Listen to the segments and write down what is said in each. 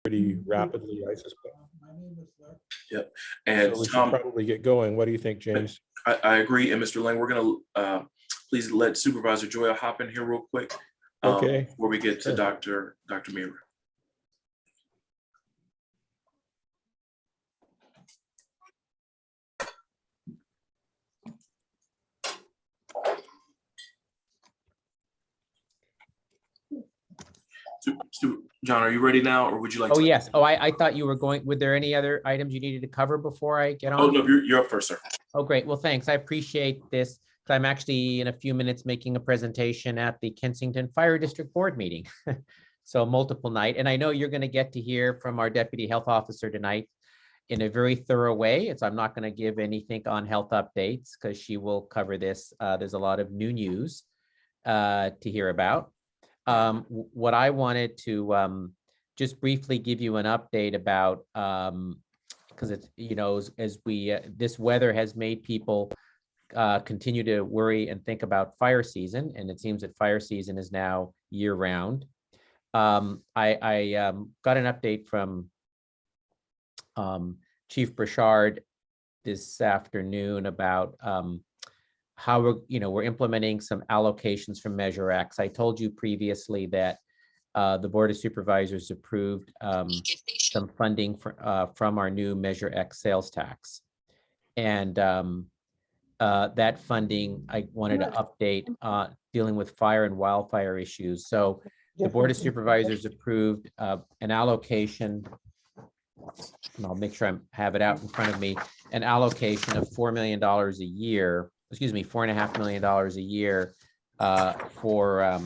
pretty rapidly, I suspect. Yep. And so we Tom, should probably get going. What do you think, James? I agree. And Mr. Lang, we're going to please let Supervisor Joya hop in here real quick Okay. before we get to Sure. Dr. Meara. John, are you ready now, or would you like Oh, to? yes. Oh, I thought you were going, were there any other items you needed to cover before I get on? Oh, no, you're up first, sir. Oh, great. Well, thanks. I appreciate this. I'm actually in a few minutes making a presentation at the Kensington Fire District Board meeting. So multiple night. And I know you're going to get to hear from our Deputy Health Officer tonight in a very thorough way. I'm not going to give anything on health updates because she will cover this. There's a lot of new news to hear about. What I wanted to just briefly give you an update about, because it's, you know, as we, this weather has made people continue to worry and think about fire season, and it seems that fire season is now year round. I got an update from Chief Burchard this afternoon about how we're implementing some allocations from Measure X. I told you previously that the Board of Supervisors approved some funding from our new Measure X sales tax. And that funding, I wanted to update dealing with fire and wildfire issues. So the Board of Supervisors approved an allocation, and I'll make sure I have it out in front of me, an allocation of $4 million a year, excuse me, $4.5 million a year for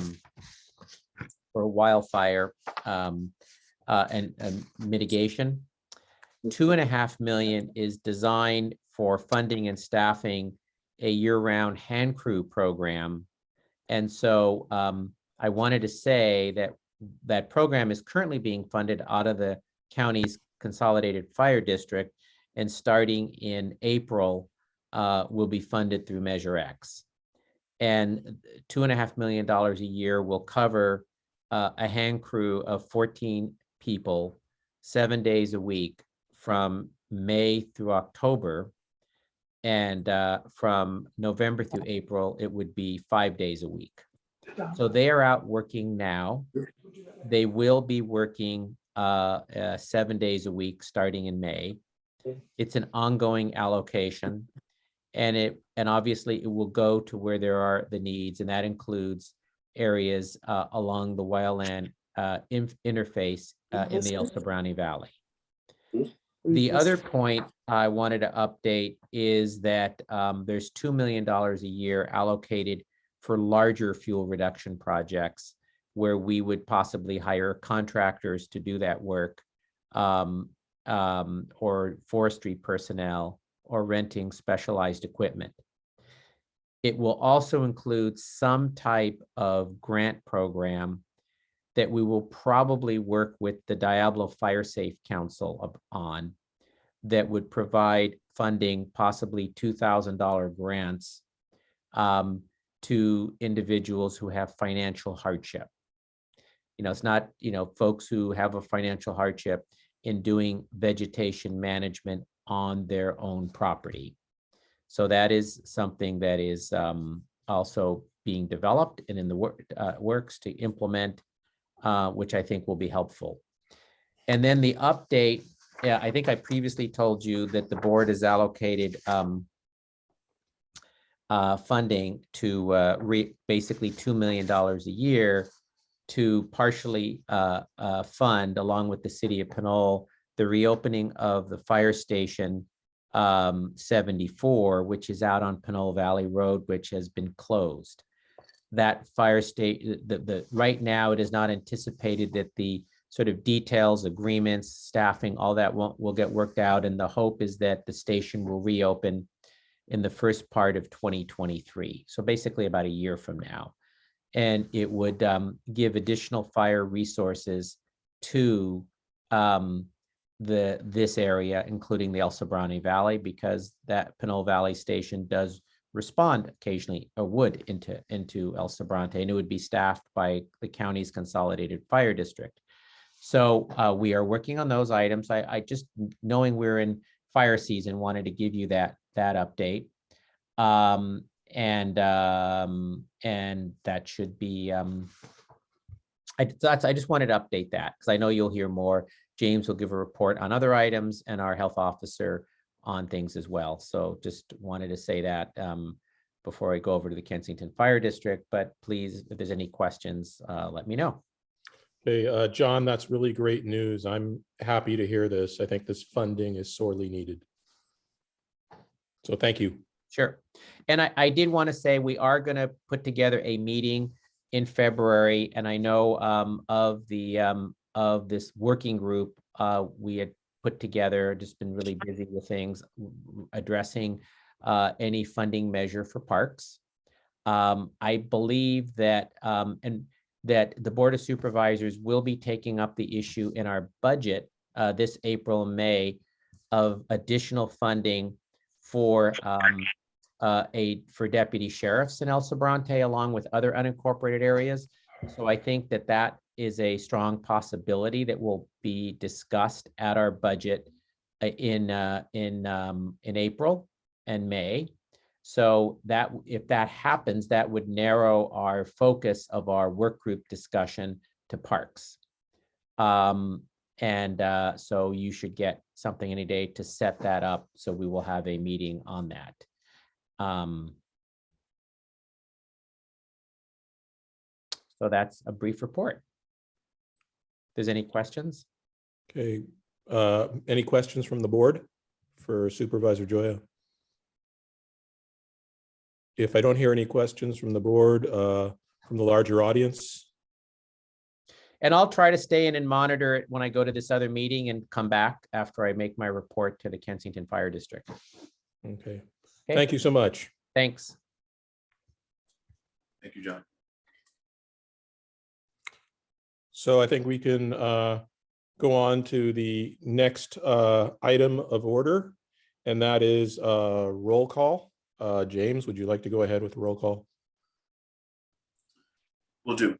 wildfire and mitigation. $2.5 million is designed for funding and staffing a year-round hand crew program. And so I wanted to say that that program is currently being funded out of the county's consolidated fire district, and starting in April will be funded through Measure X. And $2.5 million a year will cover a hand crew of 14 people, 7 days a week from May through October. And from November through April, it would be 5 days a week. So they are out working now. They will be working 7 days a week starting in May. It's an ongoing allocation, and obviously it will go to where there are the needs, and that includes areas along the wildland interface in the El Sobrante Valley. The other point I wanted to update is that there's $2 million a year allocated for larger fuel reduction projects where we would possibly hire contractors to do that work, or forestry personnel, or renting specialized equipment. It will also include some type of grant program that we will probably work with the Diablo Fire Safe Council on, that would provide funding, possibly $2,000 grants to individuals who have financial hardship. It's not, folks who have a financial hardship in doing vegetation management on their own property. So that is something that is also being developed and in the works to implement, which I think will be helpful. And then the update, I think I previously told you that the board has allocated funding to basically $2 million a year to partially fund, along with the city of Pinole, the reopening of the fire station 74, which is out on Pinole Valley Road, which has been closed. That fire station, right now, it is not anticipated that the sort of details, agreements, staffing, all that will get worked out. And the hope is that the station will reopen in the first part of 2023. So basically about a year from now. And it would give additional fire resources to this area, including the El Sobrante Valley, because that Pinole Valley station does respond occasionally, or would, into El Sobrante, and it would be staffed by the county's consolidated fire district. So we are working on those items. I just, knowing we're in fire season, wanted to give you that update. And that should be, I just wanted to update that because I know you'll hear more. James will give a report on other items and our health officer on things as well. So just wanted to say that before I go over to the Kensington Fire District, but please, if there's any questions, let me know. Hey, John, that's really great news. I'm happy to hear this. I think this funding is sorely needed. So thank you. Sure. And I did want to say we are going to put together a meeting in February, and I know of this working group we had put together, just been really busy with things addressing any funding measure for parks. I believe that that the Board of Supervisors will be taking up the issue in our budget this April and May of additional funding for for deputy sheriffs in El Sobrante, along with other unincorporated areas. So I think that that is a strong possibility that will be discussed at our budget in April and May. So that if that happens, that would narrow our focus of our work group discussion to parks. So you should get something any day to set that up. So we will have a meeting on that. So that's a brief report. If there's any questions? Okay. Any questions from the board for Supervisor Joya? If I don't hear any questions from the board, from the larger audience. And I'll try to stay in and monitor it when I go to this other meeting and come back after I make my report to the Kensington Fire District. Okay. Thank you so much. Thanks. Thank you, John. So I think we can go on to the next item of order, and that is roll call. James, would you like to go ahead with the roll call? We'll do.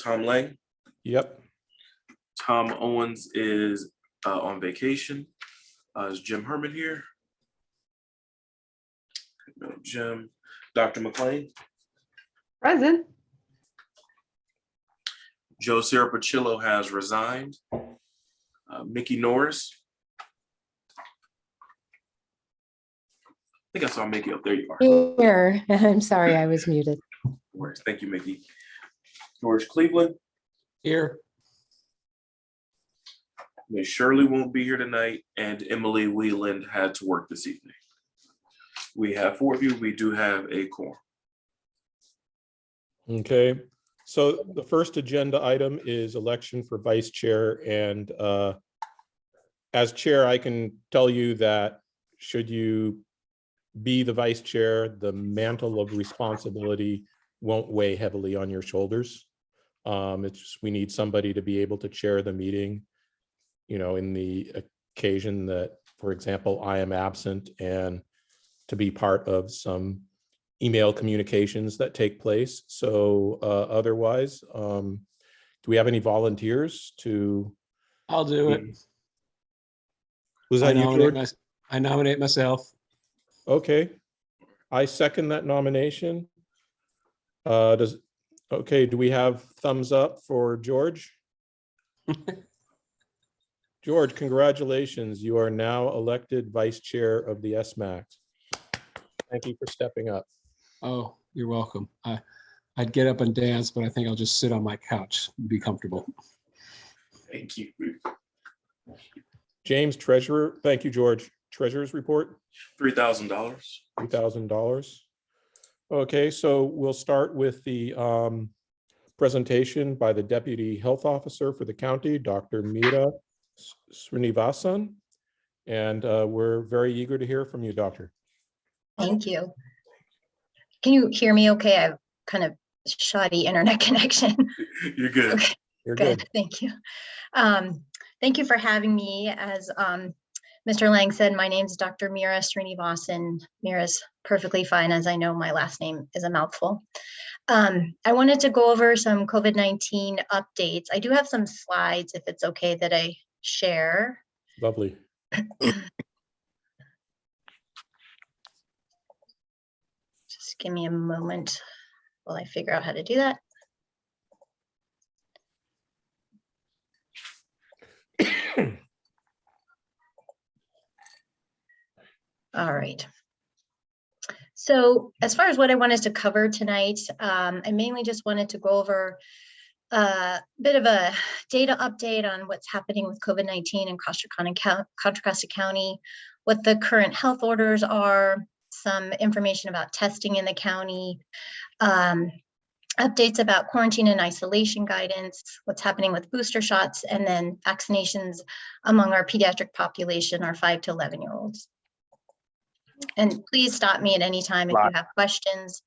Tom Lang. Yep. Tom Owens is on vacation. Is Jim Herman here? No, Jim. Dr. McLean. Present. Joe Serapicillo has resigned. Mickey Norris. I think I saw Mickey up there. You are. Here. I'm sorry, I was muted. No worries. Thank you, Mickey. George Cleveland. Here. Miss Shirley won't be here tonight, and Emily Wheeland had to work this evening. We have 4 of you. We do have a quorum. Okay. So the first agenda item is election for vice chair, and as chair, I can tell you that should you be the vice chair, the mantle of responsibility won't weigh heavily on your shoulders. It's just, we need somebody to be able to chair the meeting, you know, in the occasion that, for example, I am absent, and to be part of some email communications that take place. So otherwise, do we have any volunteers to? I'll do it. Was that you, George? I nominate myself. Okay, I second that nomination. Okay, do we have thumbs up for George? George, congratulations. You are now elected vice chair of the SMAC. Thank you for stepping up. Oh, you're welcome. I'd get up and dance, but I think I'll just sit on my couch and be comfortable. Thank you. James, treasurer. Thank you, George. Treasurer's report. $3,000. $3,000. Okay, so we'll start with the presentation by the Deputy Health Officer for the county, Dr. Meera Srinivasan. And we're very eager to hear from you, Doctor. Thank you. Can you hear me okay? I have kind of shoddy internet connection. You're good. Okay, You're good. Thank you. Thank you for having me. As Mr. Lang said, my name's Dr. Meera Srinivasan. Meera's perfectly fine, as I know my last name is a mouthful. I wanted to go over some COVID-19 updates. I do have some slides, if it's okay that I share. Lovely. Just give me a moment while I figure out how to do that. All right. So as far as what I wanted to cover tonight, I mainly just wanted to go over a bit of a data update on what's happening with COVID-19 in Contra Costa County, what the current health orders are, some information about testing in the county, updates about quarantine and isolation guidance, what's happening with booster shots, and then vaccinations among our pediatric population, our 5 to 11-year-olds. And please stop me at any time if you have questions,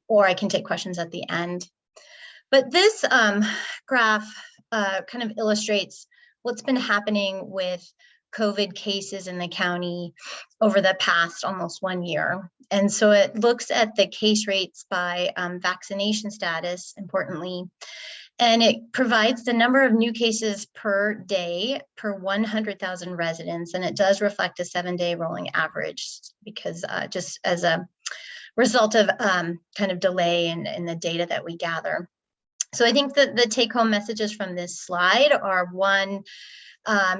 or I can take questions at the end. But this graph kind of illustrates what's been happening with COVID cases in the county over the past almost 1 year. And so it looks at the case rates by vaccination status, importantly, and it provides the number of new cases per day per 100,000 residents. And it does reflect a 7-day rolling average because just as a result of kind of delay in the data that we gather. So I think that the take-home messages from this slide are, one,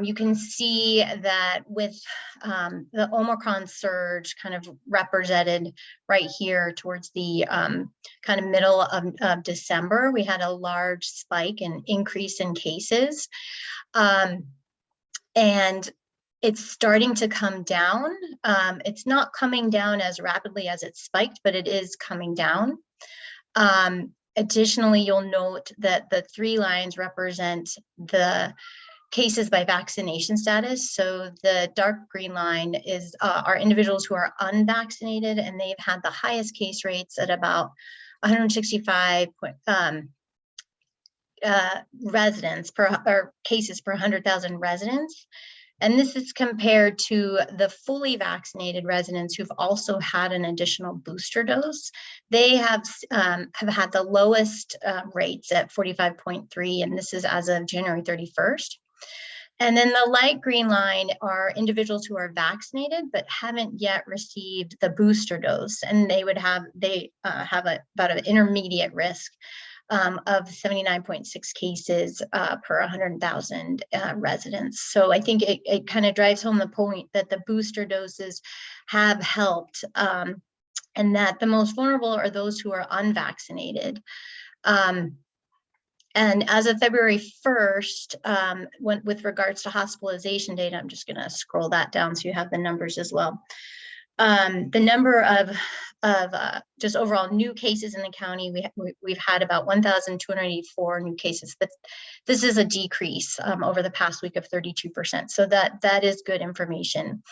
you can see that with the Omicron surge kind of represented right here towards the kind of middle of December, we had a large spike and increase in cases. And it's starting to come down. It's not coming down as rapidly as it spiked, but it is coming down. Additionally, you'll note that the 3 lines represent the cases by vaccination status. So the dark green line is are individuals who are unvaccinated, and they've had the highest case rates at about 165 residents per, or cases per 100,000 residents. And this is compared to the fully vaccinated residents who've also had an additional booster dose. They have had the lowest rates at 45.3, and this is as of January 31st. And then the light green line are individuals who are vaccinated but haven't yet received the booster dose, and they would have about an intermediate risk of 79.6 cases per 100,000 residents. So I think it kind of drives home the point that the booster doses have helped, and that the most vulnerable are those who are unvaccinated. And as of February 1st, with regards to hospitalization data, I'm just going to scroll that down so you have the numbers as well. The number of just overall new cases in the county, we've had about 1,284 new cases, but this is a decrease over the past week of 32%. So that is good information.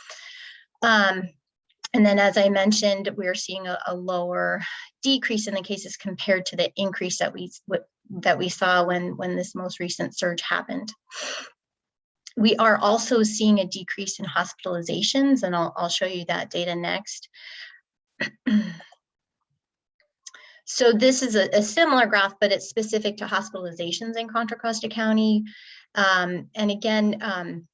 And then, as I mentioned, we are seeing a lower decrease in the cases compared to the increase that we saw when this most recent surge happened. We are also seeing a decrease in hospitalizations, and I'll show you that data next. So this is a similar graph, but it's specific to hospitalizations in Contra Costa County. And again,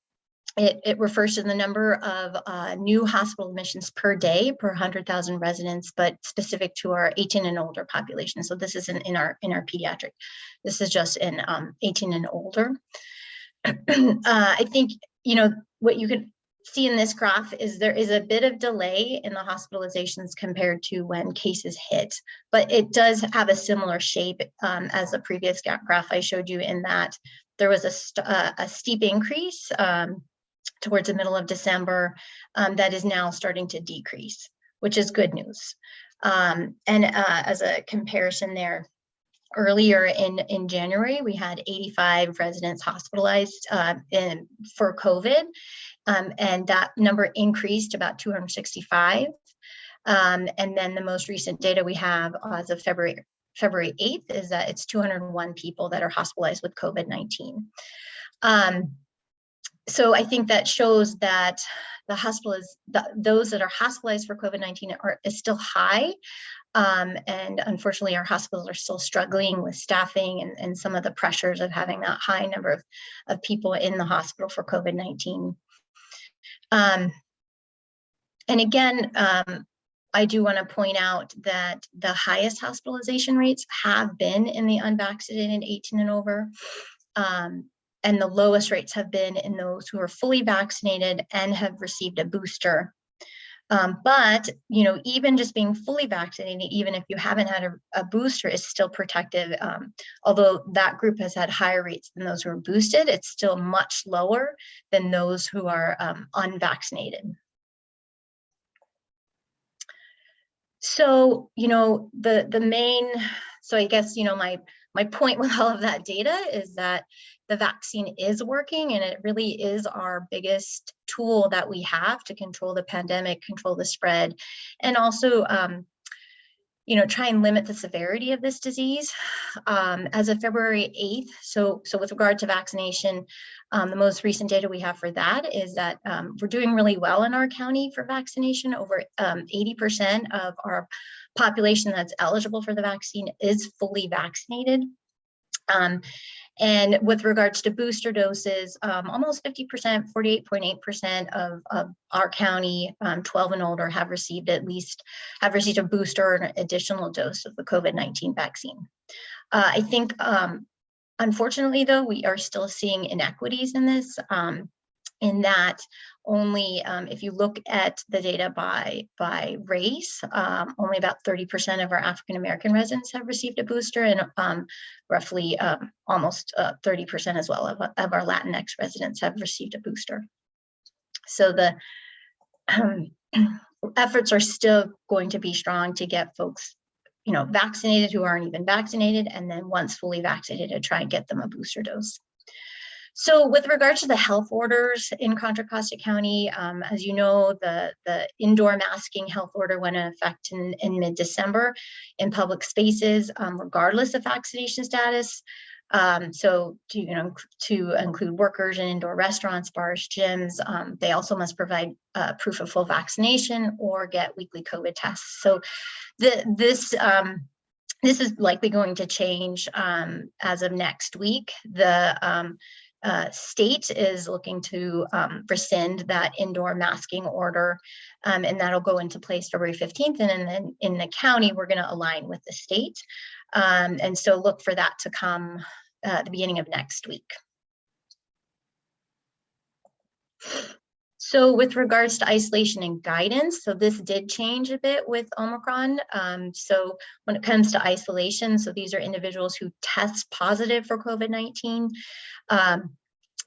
it refers to the number of new hospital admissions per day per 100,000 residents, but specific to our 18 and older population. So this isn't in our pediatric. This is just in 18 and older. I think, what you can see in this graph is there is a bit of delay in the hospitalizations compared to when cases hit, but it does have a similar shape as the previous graph I showed you, in that there was a steep increase towards the middle of December that is now starting to decrease, which is good news. And as a comparison there, earlier in January, we had 85 residents hospitalized for COVID, and that number increased about 265. And then the most recent data we have as of February 8th is that it's 201 people that are hospitalized with COVID-19. So I think that shows that the those that are hospitalized for COVID-19 is still high. And unfortunately, our hospitals are still struggling with staffing and some of the pressures of having that high number of people in the hospital for COVID-19. And again, I do want to point out that the highest hospitalization rates have been in the unvaccinated 18 and over. And the lowest rates have been in those who are fully vaccinated and have received a booster. But, you know, even just being fully vaccinated, even if you haven't had a booster, is still protective. Although that group has had higher rates than those who are boosted, it's still much lower than those who are unvaccinated. So, you know, so I guess, you know, my point with all of that data is that the vaccine is working, and it really is our biggest tool that we have to control the pandemic, control the spread, and also, you know, try and limit the severity of this disease. As of February 8th, so with regard to vaccination, the most recent data we have for that is that we're doing really well in our county for vaccination. Over 80% of our population that's eligible for the vaccine is fully vaccinated. And with regards to booster doses, almost 50%, 48.8% of our county 12 and older have received a booster or an additional dose of the COVID-19 vaccine. I think, unfortunately, though, we are still seeing inequities in this, in that only if you look at the data by race, only about 30% of our African American residents have received a booster, and roughly almost 30% as well of our Latinx residents have received a booster. So the efforts are still going to be strong to get folks, you know, vaccinated who aren't even vaccinated, and then once fully vaccinated, to try and get them a booster dose. So with regard to the health orders in Contra Costa County, as you know, the indoor masking health order went into effect in mid-December in public spaces, regardless of vaccination status. So to include workers in indoor restaurants, bars, gyms, they also must provide proof of full vaccination or get weekly COVID tests. So this is likely going to change as of next week. The state is looking to rescind that indoor masking order, and that'll go into place February 15th. And then in the county, we're going to align with the state. And so look for that to come the beginning of next week. So with regards to isolation and guidance, so this did change a bit with Omicron. So when it comes to isolation, so these are individuals who test positive for COVID-19.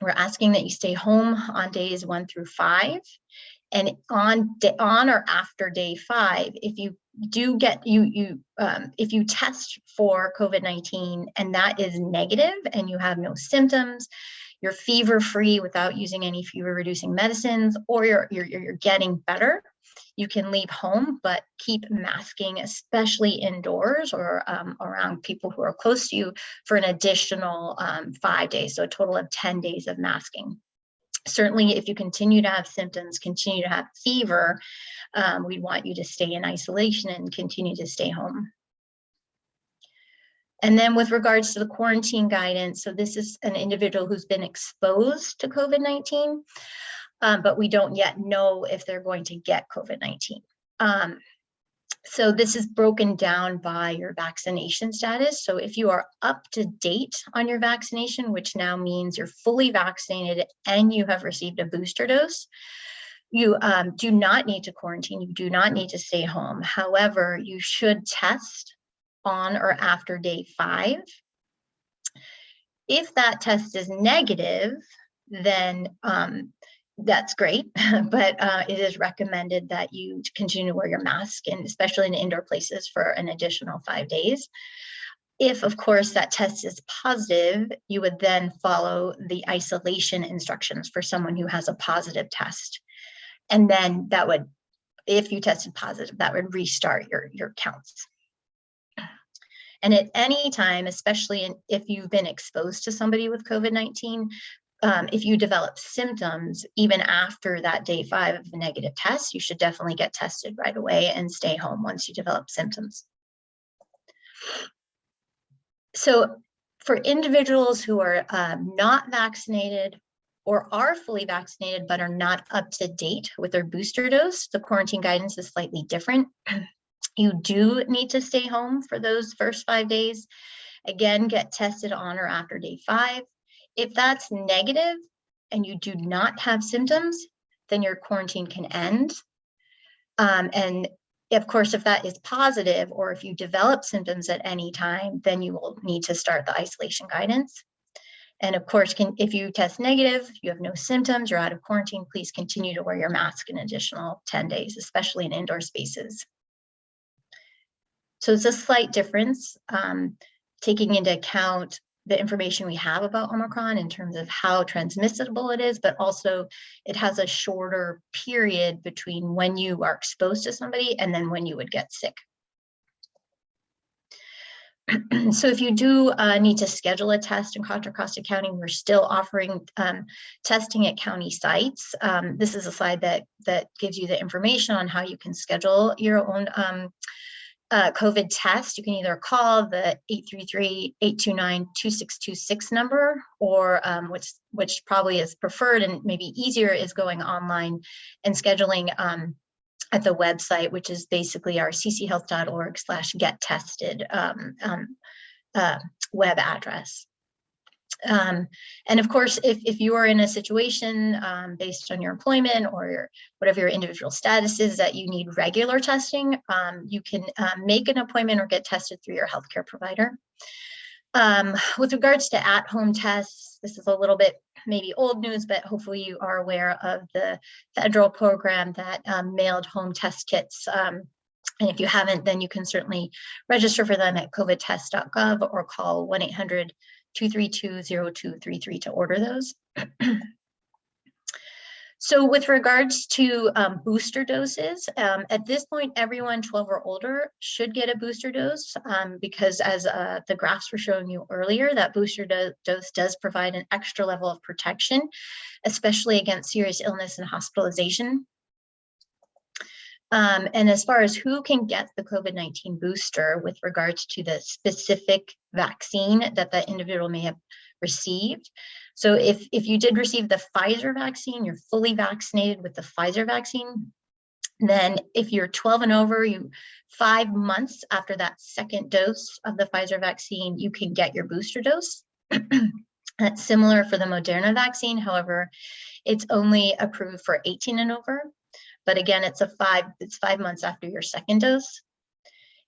We're asking that you stay home on days 1 through 5. And on or after day 5, if you do get if you test for COVID-19 and that is negative and you have no symptoms, you're fever free without using any fever reducing medicines, or you're getting better, you can leave home, but keep masking, especially indoors or around people who are close to you, for an additional 5 days, so a total of 10 days of masking. Certainly, if you continue to have symptoms, continue to have fever, we want you to stay in isolation and continue to stay home. And then with regards to the quarantine guidance, so this is an individual who's been exposed to COVID-19, but we don't yet know if they're going to get COVID-19. So this is broken down by your vaccination status. So if you are up to date on your vaccination, which now means you're fully vaccinated and you have received a booster dose, you do not need to quarantine. You do not need to stay home. However, you should test on or after day 5. If that test is negative, then that's great, but it is recommended that you continue to wear your mask, and especially in indoor places, for an additional 5 days. If, of course, that test is positive, you would then follow the isolation instructions for someone who has a positive test. And then that would, if you tested positive, that would restart your counts. And at any time, especially if you've been exposed to somebody with COVID-19, if you develop symptoms, even after that day 5 of the negative test, you should definitely get tested right away and stay home once you develop symptoms. So for individuals who are not vaccinated or are fully vaccinated but are not up to date with their booster dose, the quarantine guidance is slightly different. You do need to stay home for those first 5 days. Again, get tested on or after day 5. If that's negative and you do not have symptoms, then your quarantine can end. And of course, if that is positive, or if you develop symptoms at any time, then you will need to start the isolation guidance. And of course, if you test negative, you have no symptoms, you're out of quarantine, please continue to wear your mask an additional 10 days, especially in indoor spaces. So it's a slight difference, taking into account the information we have about Omicron in terms of how transmissible it is, but also it has a shorter period between when you are exposed to somebody and then when you would get sick. So if you do need to schedule a test in Contra Costa County, we're still offering testing at county sites. This is a slide that gives you the information on how you can schedule your own COVID test. You can either call the 833-829-2626 number, or which probably is preferred and maybe easier is going online and scheduling at the website, which is basically our cchealth.org/get-tested web address. And of course, if you are in a situation based on your employment or whatever your individual status is that you need regular testing, you can make an appointment or get tested through your healthcare provider. With regards to at-home tests, this is a little bit maybe old news, but hopefully you are aware of the federal program that mailed home test kits. And if you haven't, then you can certainly register for them at covidtest.gov or call 1-800-232-0233 to order those. So with regards to booster doses, at this point, everyone 12 or older should get a booster dose because as the graphs were showing you earlier, that booster dose does provide an extra level of protection, especially against serious illness and hospitalization. And as far as who can get the COVID-19 booster with regards to the specific vaccine that the individual may have received. So if you did receive the Pfizer vaccine, you're fully vaccinated with the Pfizer vaccine. Then if you're 12 and over, 5 months after that second dose of the Pfizer vaccine, you can get your booster dose. That's similar for the Moderna vaccine. However, it's only approved for 18 and over. But again, it's 5 months after your second dose.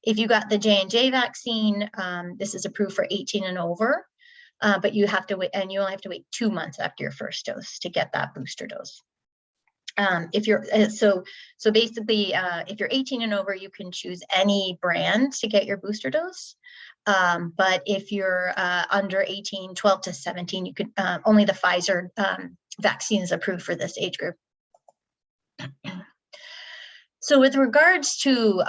If you got the J&J vaccine, this is approved for 18 and over, but you have to wait, and you only have to wait 2 months after your first dose to get that booster dose. If you're so basically, if you're 18 and over, you can choose any brand to get your booster dose. But if you're under 18, 12 to 17, you could only the Pfizer vaccine is approved for this age group. So with regards to,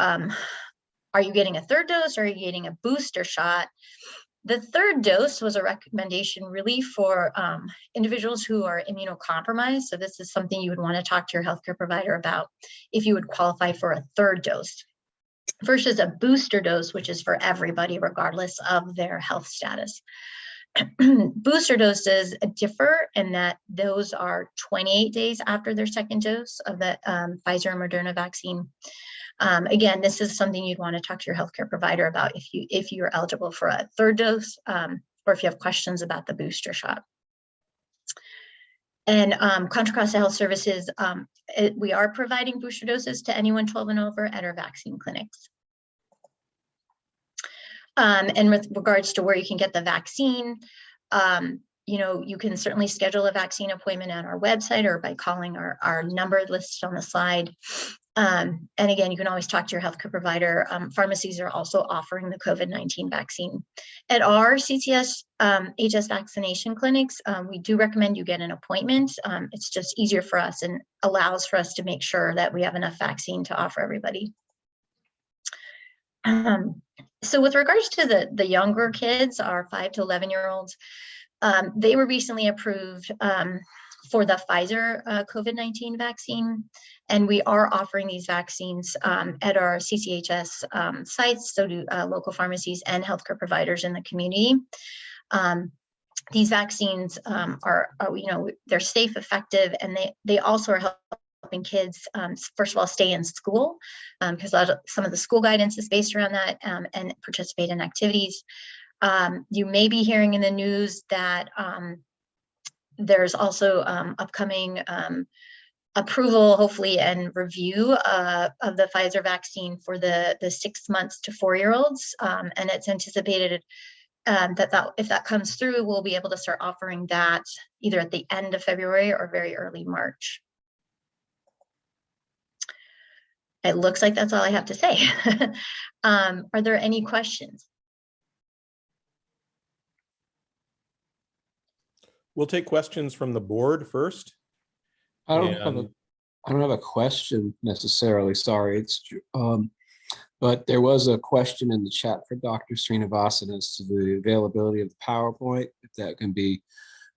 are you getting a third dose or are you getting a booster shot? The third dose was a recommendation really for individuals who are immunocompromised. So this is something you would want to talk to your healthcare provider about if you would qualify for a third dose. First is a booster dose, which is for everybody, regardless of their health status. Booster doses differ in that those are 28 days after their second dose of the Pfizer and Moderna vaccine. Again, this is something you'd want to talk to your healthcare provider about if you're eligible for a third dose or if you have questions about the booster shot. And Contra Costa Health Services, we are providing booster doses to anyone 12 and over at our vaccine clinics. And with regards to where you can get the vaccine, you can certainly schedule a vaccine appointment at our website or by calling our number listed on the slide. And again, you can always talk to your healthcare provider. Pharmacies are also offering the COVID-19 vaccine. At our CCS HS vaccination clinics, we do recommend you get an appointment. It's just easier for us and allows for us to make sure that we have enough vaccine to offer everybody. So with regards to the younger kids, our 5 to 11-year-olds, They were recently approved for the Pfizer COVID-19 vaccine, and we are offering these vaccines at our CCHS sites, so do local pharmacies and healthcare providers in the community. These vaccines they're safe, effective, and they also are helping kids, first of all, stay in school, because some of the school guidance is based around that, and participate in activities. You may be hearing in the news that there's also upcoming approval, hopefully, and review of the Pfizer vaccine for the 6 months to 4-year-olds, and it's anticipated that if that comes through, we'll be able to start offering that either at the end of February or very early March. It looks like that's all I have to say. Are there any questions? We'll take questions from the board first. I don't And have a question necessarily, sorry. But there was a question in the chat for Dr. Srinivasan as to the availability of the PowerPoint, if that can be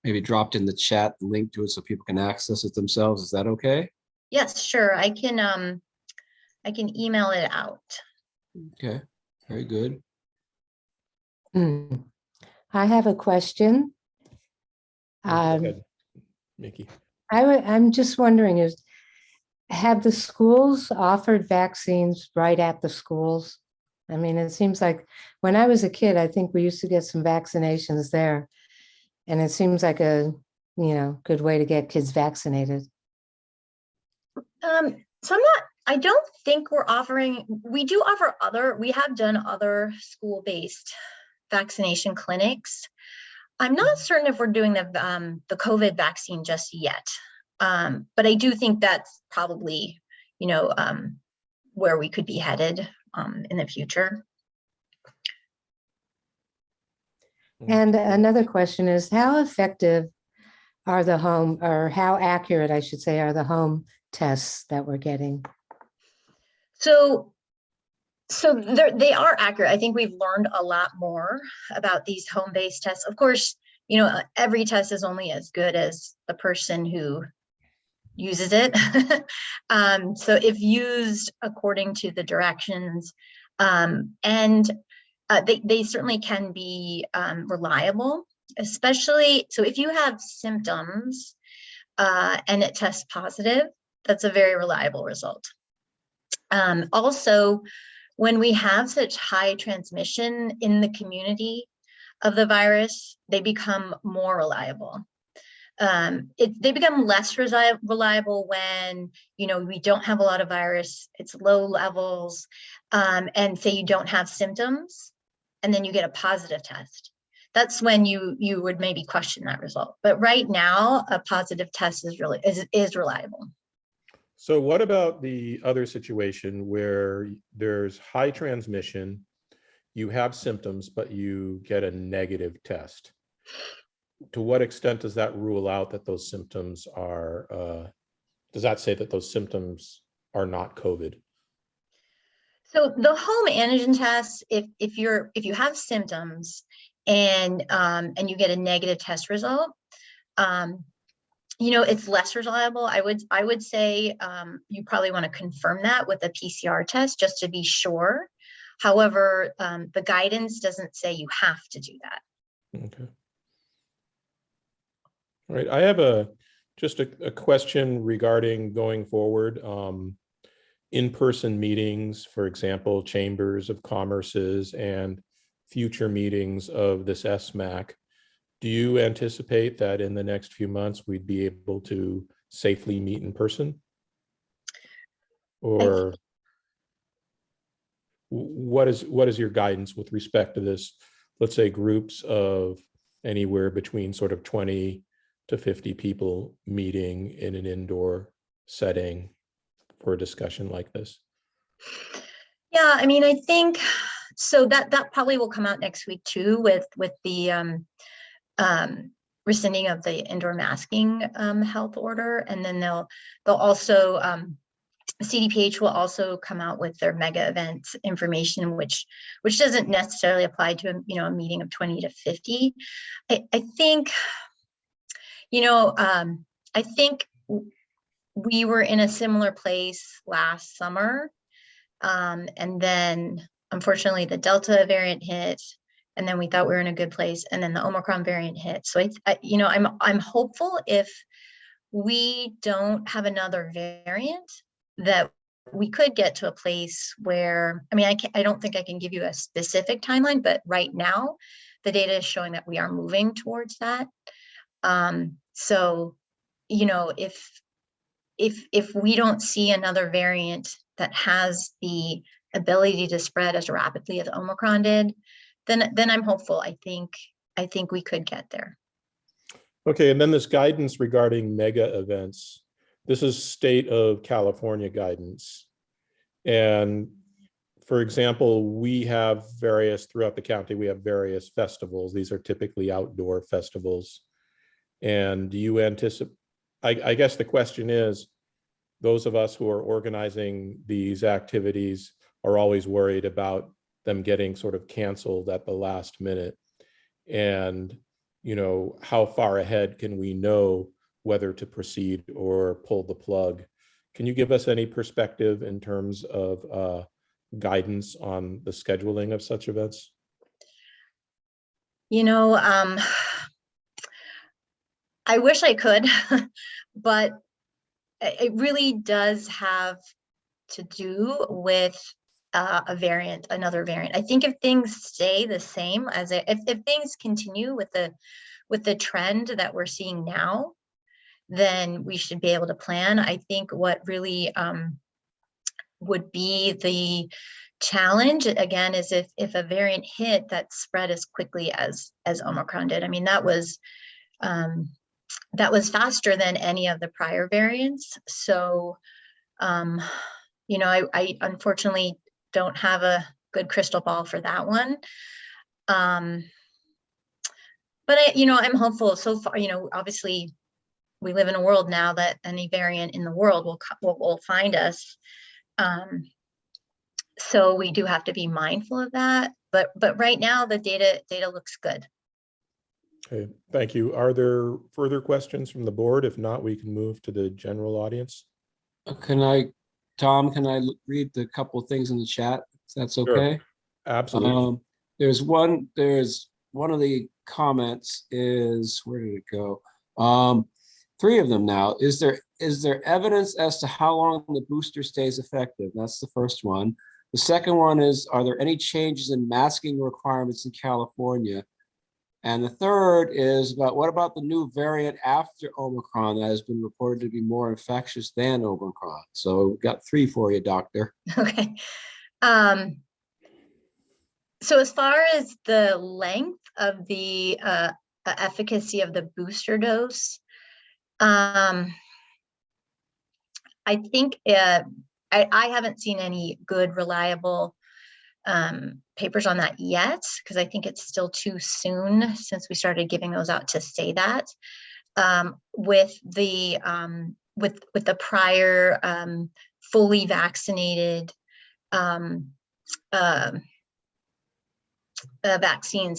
maybe dropped in the chat, the link to it so people can access it themselves. Is that okay? Yes, sure. I can email it out. Okay, very good. I have a question. Go ahead, Mickey. I'm just wondering, have the schools offered vaccines right at the schools? I mean, it seems like when I was a kid, I think we used to get some vaccinations there. And it seems like a, good way to get kids vaccinated. So I don't think we're offering, we have done other school-based vaccination clinics. I'm not certain if we're doing the COVID vaccine just yet. But I do think that's probably, where we could be headed in the future. And another question is, how effective are how accurate, I should say, are the home tests that we're getting? So they are accurate. I think we've learned a lot more about these home-based tests. Of course, every test is only as good as the person who uses it. So if used according to the directions, they certainly can be reliable, especially, so if you have symptoms and it tests positive, that's a very reliable result. Also, when we have such high transmission in the community of the virus, they become more reliable. They become less reliable when, we don't have a lot of virus, it's low levels, and say you don't have symptoms, and then you get a positive test. That's when you would maybe question that result. But right now, a positive test is reliable. So what about the other situation where there's high transmission, you have symptoms, but you get a negative test? To what extent does that rule out that those symptoms are, does that say that those symptoms are not COVID? So the home antigen test, if you have symptoms and you get a negative test result, it's less reliable. I would say you probably want to confirm that with a PCR test just to be sure. However, the guidance doesn't say you have to do that. Okay. All right, I have just a question regarding going forward. In-person meetings, for example, chambers of commerces and future meetings of this SMAC. Do you anticipate that in the next few months we'd be able to safely meet in person? Or what is your guidance with respect to this, let's say, groups of anywhere between sort of 20 to 50 people meeting in an indoor setting for a discussion like this? Yeah, I mean, I think so that probably will come out next week too, with the rescinding of the indoor masking health order, and then they'll also CDPH will also come out with their mega events information, which doesn't necessarily apply to a meeting of 20 to 50. I think, I think we were in a similar place last summer. And then unfortunately the Delta variant hit, and then we thought we were in a good place, and then the Omicron variant hit. So I'm hopeful if we don't have another variant that we could get to a place where, I don't think I can give you a specific timeline, but right now the data is showing that we are moving towards that. So, if we don't see another variant that has the ability to spread as rapidly as Omicron did, then I'm hopeful. I think we could get there. Okay, and then this guidance regarding mega events. This is state of California guidance. And for example, we have throughout the county, we have various festivals. These are typically outdoor festivals. And do you anticipate, I guess the question is, those of us who are organizing these activities are always worried about them getting sort of canceled at the last minute. And, how far ahead can we know whether to proceed or pull the plug? Can you give us any perspective in terms of guidance on the scheduling of such events? I wish I could, but it really does have to do with another variant. I think if things stay the same if things continue with the trend that we're seeing now, then we should be able to plan. I think what really would be the challenge again is if a variant hit that spread as quickly as Omicron did. That was faster than any of the prior variants. So, I unfortunately don't have a good crystal ball for that one. But I'm hopeful so far. Obviously we live in a world now that any variant in the world will find us. So we do have to be mindful of that. But right now the data looks good. Okay, thank you. Are there further questions from the board? If not, we can move to the general audience. Tom, can I read the couple of things in the chat? If that's okay. Absolutely. There's one of the comments is, where did it go? 3 of them now. Is there evidence as to how long the booster stays effective? That's the first one. The second one is, are there any changes in masking requirements in California? And the third is what about the new variant after Omicron that has been reported to be more infectious than Omicron? So we've got 3 for you, doctor. Okay. So as far as the length of the efficacy of the booster dose, I think I haven't seen any good, reliable papers on that yet, because I think it's still too soon since we started giving those out to say that. With the prior fully vaccinated vaccine,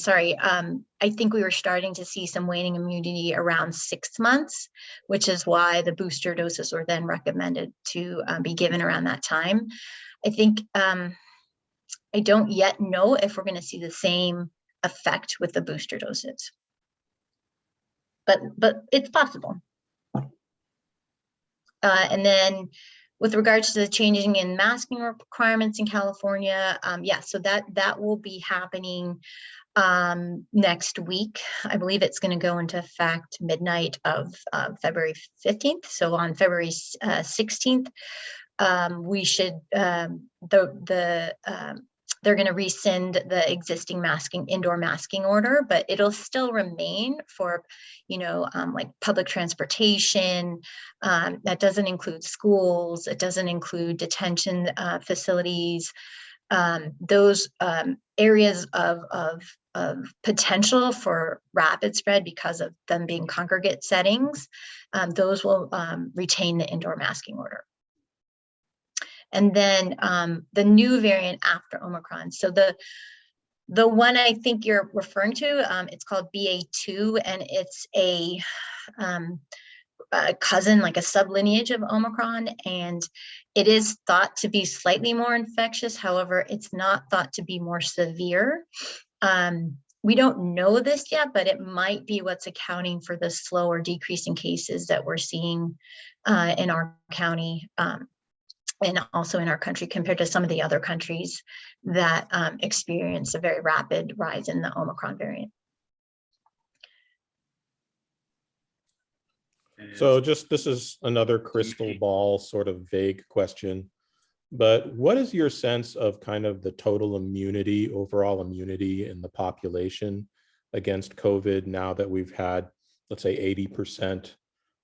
I think we were starting to see some waning immunity around 6 months, which is why the booster doses were then recommended to be given around that time. I think I don't yet know if we're going to see the same effect with the booster doses, but it's possible. And then with regards to the changing in masking requirements in California, so that will be happening next week. I believe it's going to go into effect midnight of February 15th. So on February 16th, we should they're going to rescind the existing indoor masking order, but it'll still remain for, like public transportation. That doesn't include schools. It doesn't include detention facilities. Those areas of potential for rapid spread because of them being congregate settings, those will retain the indoor masking order. and then the new variant after Omicron. So the one I think you're referring to, it's called BA2, and it's a cousin, like a sublineage of Omicron, and it is thought to be slightly more infectious. However, it's not thought to be more severe. We don't know this yet, but it might be what's accounting for the slower decrease in cases that we're seeing in our county and also in our country compared to some of the other countries that experience a very rapid rise in the Omicron variant. So just, this is another crystal ball sort of vague question, but what is your sense of kind of the total immunity, overall immunity in the population against COVID now that we've had, let's say 80%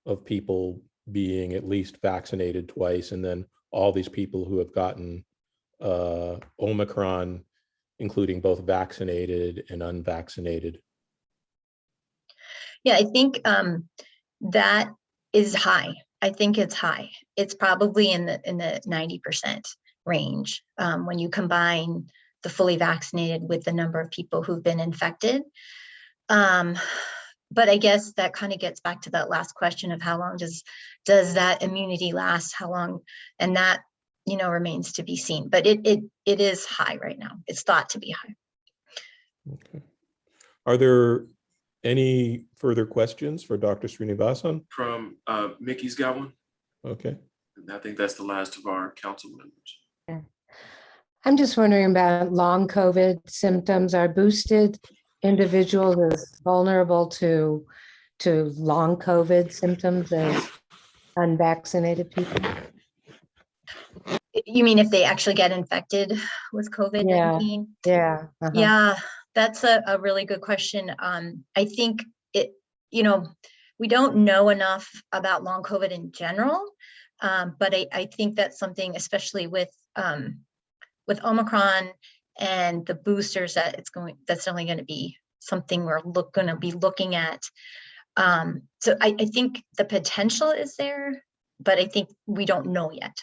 of people being at least vaccinated twice, and then all these people who have gotten Omicron, including both vaccinated and unvaccinated? Yeah, I think that is high. I think it's high. It's probably in the 90% range when you combine the fully vaccinated with the number of people who've been infected. But I guess that kind of gets back to that last question of how long does that immunity last? How long? And that, you know, remains to be seen. But it is high right now. It's thought to be high. Okay. Are there any further questions for Dr. Srinivasan? From Mickey's got one. Okay. And I think that's the last of our council members. I'm just wondering about long COVID symptoms. Are boosted individuals as vulnerable to long COVID symptoms as unvaccinated people? You mean if they actually get infected with COVID-19? Yeah. Yeah, that's a really good question. I think we don't know enough about long COVID in general, but I think that's something, especially with Omicron and the boosters, that's only going to be something we're going to be looking at. So I think the potential is there, but I think we don't know yet.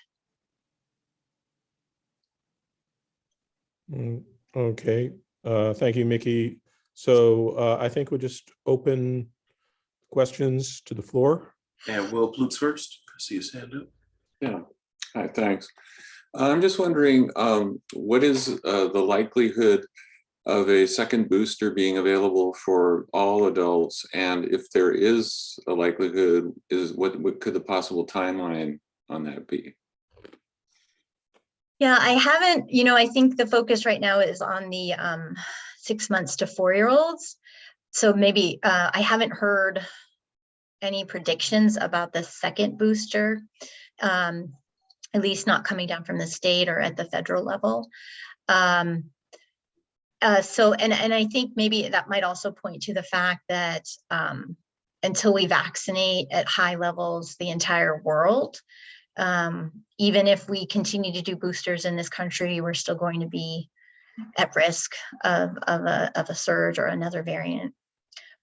Okay. Thank you, Mickey. So I think we'll just open questions to the floor. And Will Plutz first. I see his hand up. Yeah, hi, thanks. I'm just wondering, what is the likelihood of a second booster being available for all adults? And if there is a likelihood, what could the possible timeline on that be? Yeah, I haven't, I think the focus right now is on the 6 months to 4-year-olds. So maybe I haven't heard any predictions about the second booster, at least not coming down from the state or at the federal level. So, and I think maybe that might also point to the fact that until we vaccinate at high levels the entire world, even if we continue to do boosters in this country, we're still going to be at risk of a surge or another variant.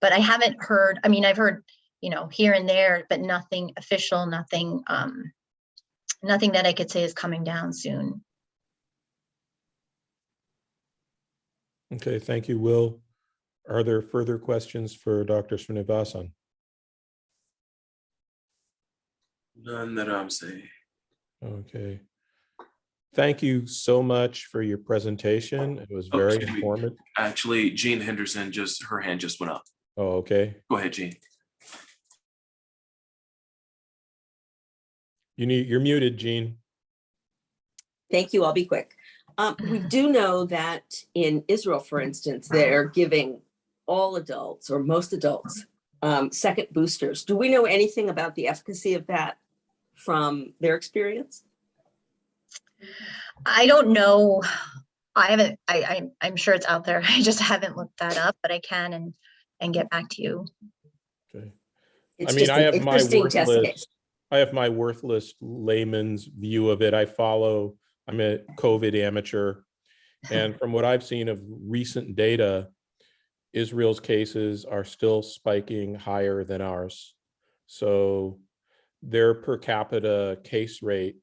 But I haven't heard, I've heard, here and there, but nothing official, nothing that I could say is coming down soon. Okay, thank you, Will. Are there further questions for Dr. Srinivasan? None that I'm saying. Okay. Thank you so much for your presentation. It was very Excuse me. informative. Actually, Jean Henderson, her hand just went up. Oh, okay. Go ahead, Jean. You're muted, Jean. Thank you. I'll be quick. We do know that in Israel, for instance, they're giving all adults or most adults second boosters. Do we know anything about the efficacy of that from their experience? I don't know. I haven't, I'm sure it's out there. I just haven't looked that up, but I can and get back to you. Okay. It's I mean, just I an have my interesting test worthless, case. I have my worthless layman's view of it. I'm a COVID amateur. And from what I've seen of recent data, Israel's cases are still spiking higher than ours. So their per capita case rate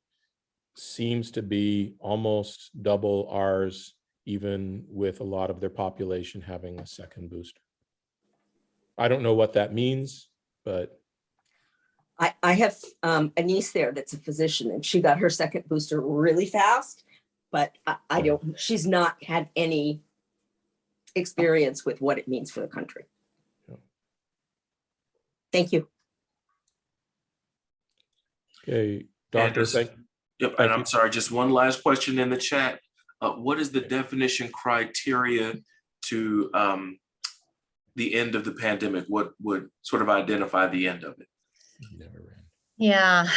seems to be almost double ours, even with a lot of their population having a second booster. I don't know what that means, but I have a niece there that's a physician, and she got her second booster really fast, but I don't, she's not had any experience with what it means for the country. Yeah. Thank you. okay, Doctor, just- Yep, Thank and you. I'm sorry, just one last question in the chat. What is the definition criteria to the end of the pandemic? What would sort of identify the end of it? Never ran. Yeah,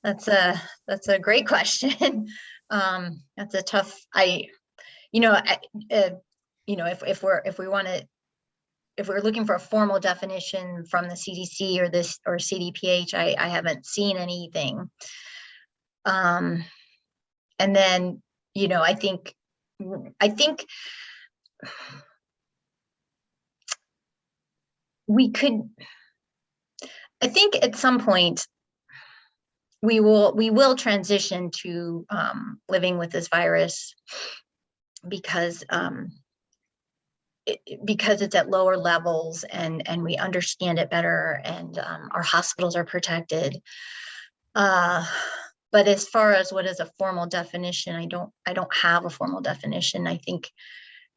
that's a great question. That's a tough, if we're looking for a formal definition from the CDC or CDPH, I haven't seen anything. And then, I think we could, I think at some point we will transition to living with this virus because it's at lower levels and we understand it better, and our hospitals are protected. But as far as what is a formal definition, I don't have a formal definition. I think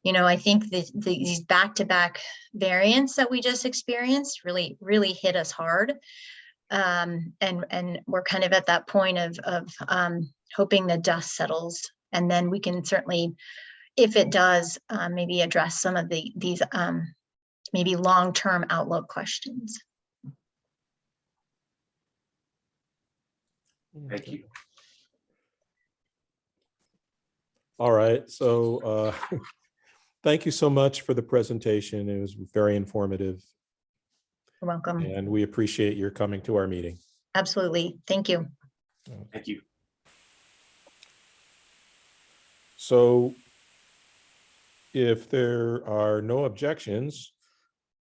these back-to-back variants that we just experienced really hit us hard. And we're kind of at that point of hoping the dust settles, and then we can certainly, if it does, maybe address some of these maybe long-term outlook questions. Thank you. All right, so thank you so much for the presentation. It was very informative, You're welcome. and we appreciate your coming to our meeting. Absolutely. Thank you. Thank you. So if there are no objections,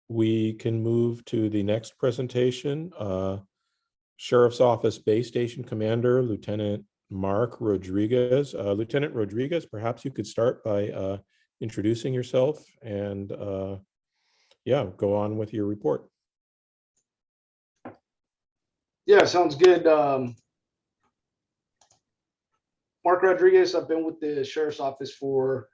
we can move to the next presentation. Sheriff's Office Base Station Commander, Lieutenant Mark Rodriguez. Lieutenant Rodriguez, perhaps you could start by introducing yourself and yeah, go on with your report. Yeah, sounds good. Mark Rodriguez, I've been with the Sheriff's Office for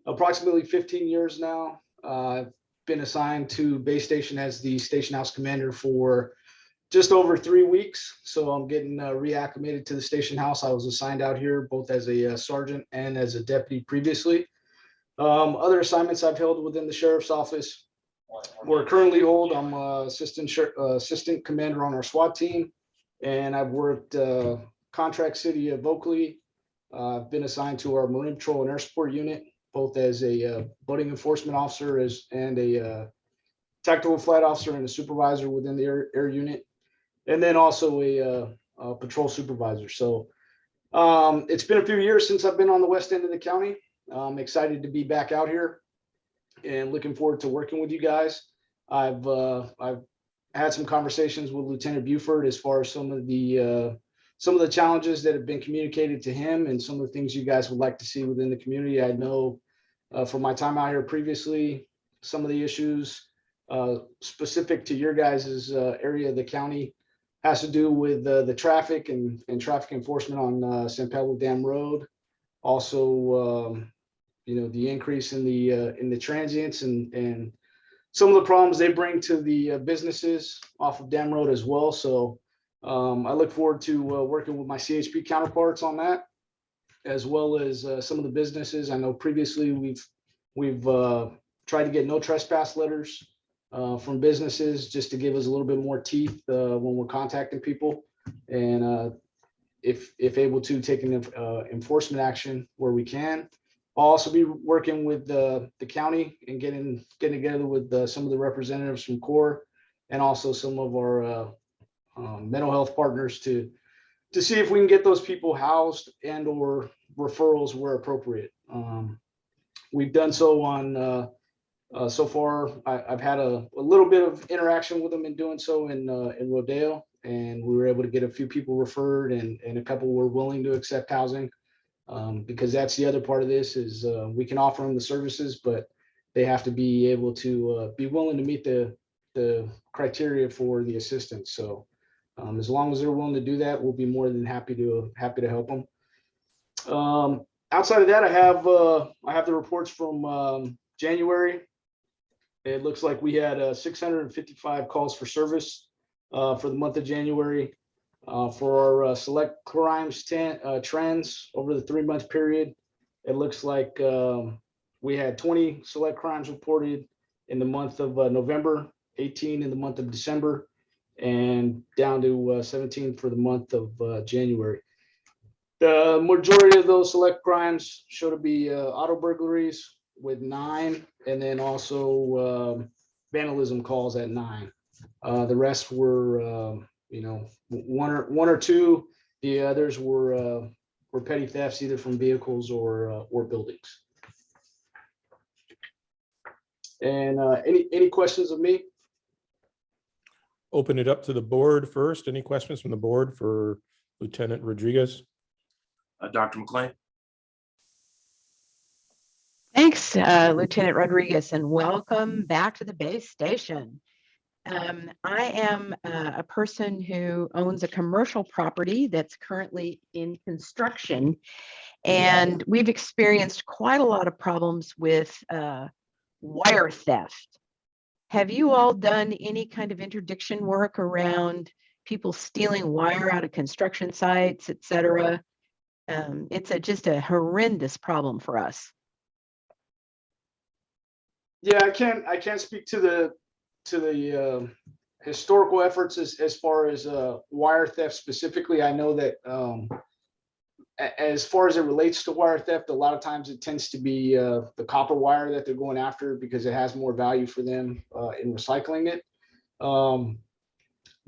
approximately 15 years now. I've been assigned to Base Station as the Station House Commander for just over 3 weeks. So I'm getting reacclimated to the Station House. I was assigned out here both as a sergeant and as a deputy previously. Other assignments I've held within the Sheriff's Office or currently hold, I'm assistant commander on our SWAT team, and I've worked contract city of Oakley. I've been assigned to our Marine Patrol and Air Support unit, both as a budding enforcement officer and a tactical flight officer and a supervisor within the air unit, and then also a patrol supervisor. So it's been a few years since I've been on the west end of the county. I'm excited to be back out here and looking forward to working with you guys. I've had some conversations with Lieutenant Buford as far as some of the challenges that have been communicated to him and some of the things you guys would like to see within the community. I know from my time out here previously, some of the issues specific to your guys' area of the county has to do with the traffic and traffic enforcement on San Pablo Dam Road. Also, the increase in the transients and some of the problems they bring to the businesses off of Dam Road as well. So I look forward to working with my CHP counterparts on that, as well as some of the businesses. I know previously we've tried to get no trespass letters from businesses just to give us a little bit more teeth when we're contacting people, and if able to take an enforcement action where we can. I'll also be working with the county and getting together with some of the representatives from CORE and also some of our mental health partners to see if we can get those people housed and or referrals where appropriate. We've done so on so far. I've had a little bit of interaction with them in doing so in Rodeo, and we were able to get a few people referred, and a couple were willing to accept housing. Because that's the other part of this is we can offer them the services, but they have to be able to be willing to meet the criteria for the assistance. So as long as they're willing to do that, we'll be more than happy to help them. Outside of that, I have the reports from January. It looks like we had 655 calls for service for the month of January. For our select crimes trends over the 3-month period, it looks like we had 20 select crimes reported in the month of November, 18 in the month of December, and down to 17 for the month of January. The majority of those select crimes show to be auto burglaries with 9, and then also vandalism calls at 9. The rest were, one or two. The others were petty thefts, either from vehicles or buildings. And any questions of me? Open it up to the board first. Any questions from the board for Lieutenant Rodriguez? Dr. McLean? Thanks, Lieutenant Rodriguez, and welcome back to the base station. I am a person who owns a commercial property that's currently in construction, and we've experienced quite a lot of problems with wire theft. Have you all done any kind of interdiction work around people stealing wire out of construction sites, et cetera? It's just a horrendous problem for us. Yeah, I can't speak to the historical efforts as far as wire theft specifically. I know that as far as it relates to wire theft, a lot of times it tends to be the copper wire that they're going after because it has more value for them in recycling it.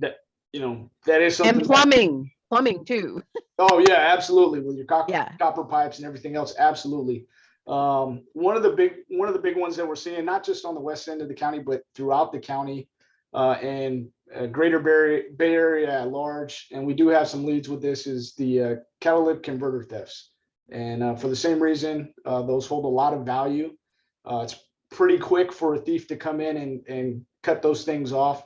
That is something. And plumbing too. Oh yeah, absolutely. With your Yeah. copper pipes and everything else, absolutely. One of the big ones that we're seeing, not just on the west end of the county, but throughout the county and greater Bay Area at large, and we do have some leads with this, is the catalytic converter thefts. And for the same reason, those hold a lot of value. It's pretty quick for a thief to come in and cut those things off.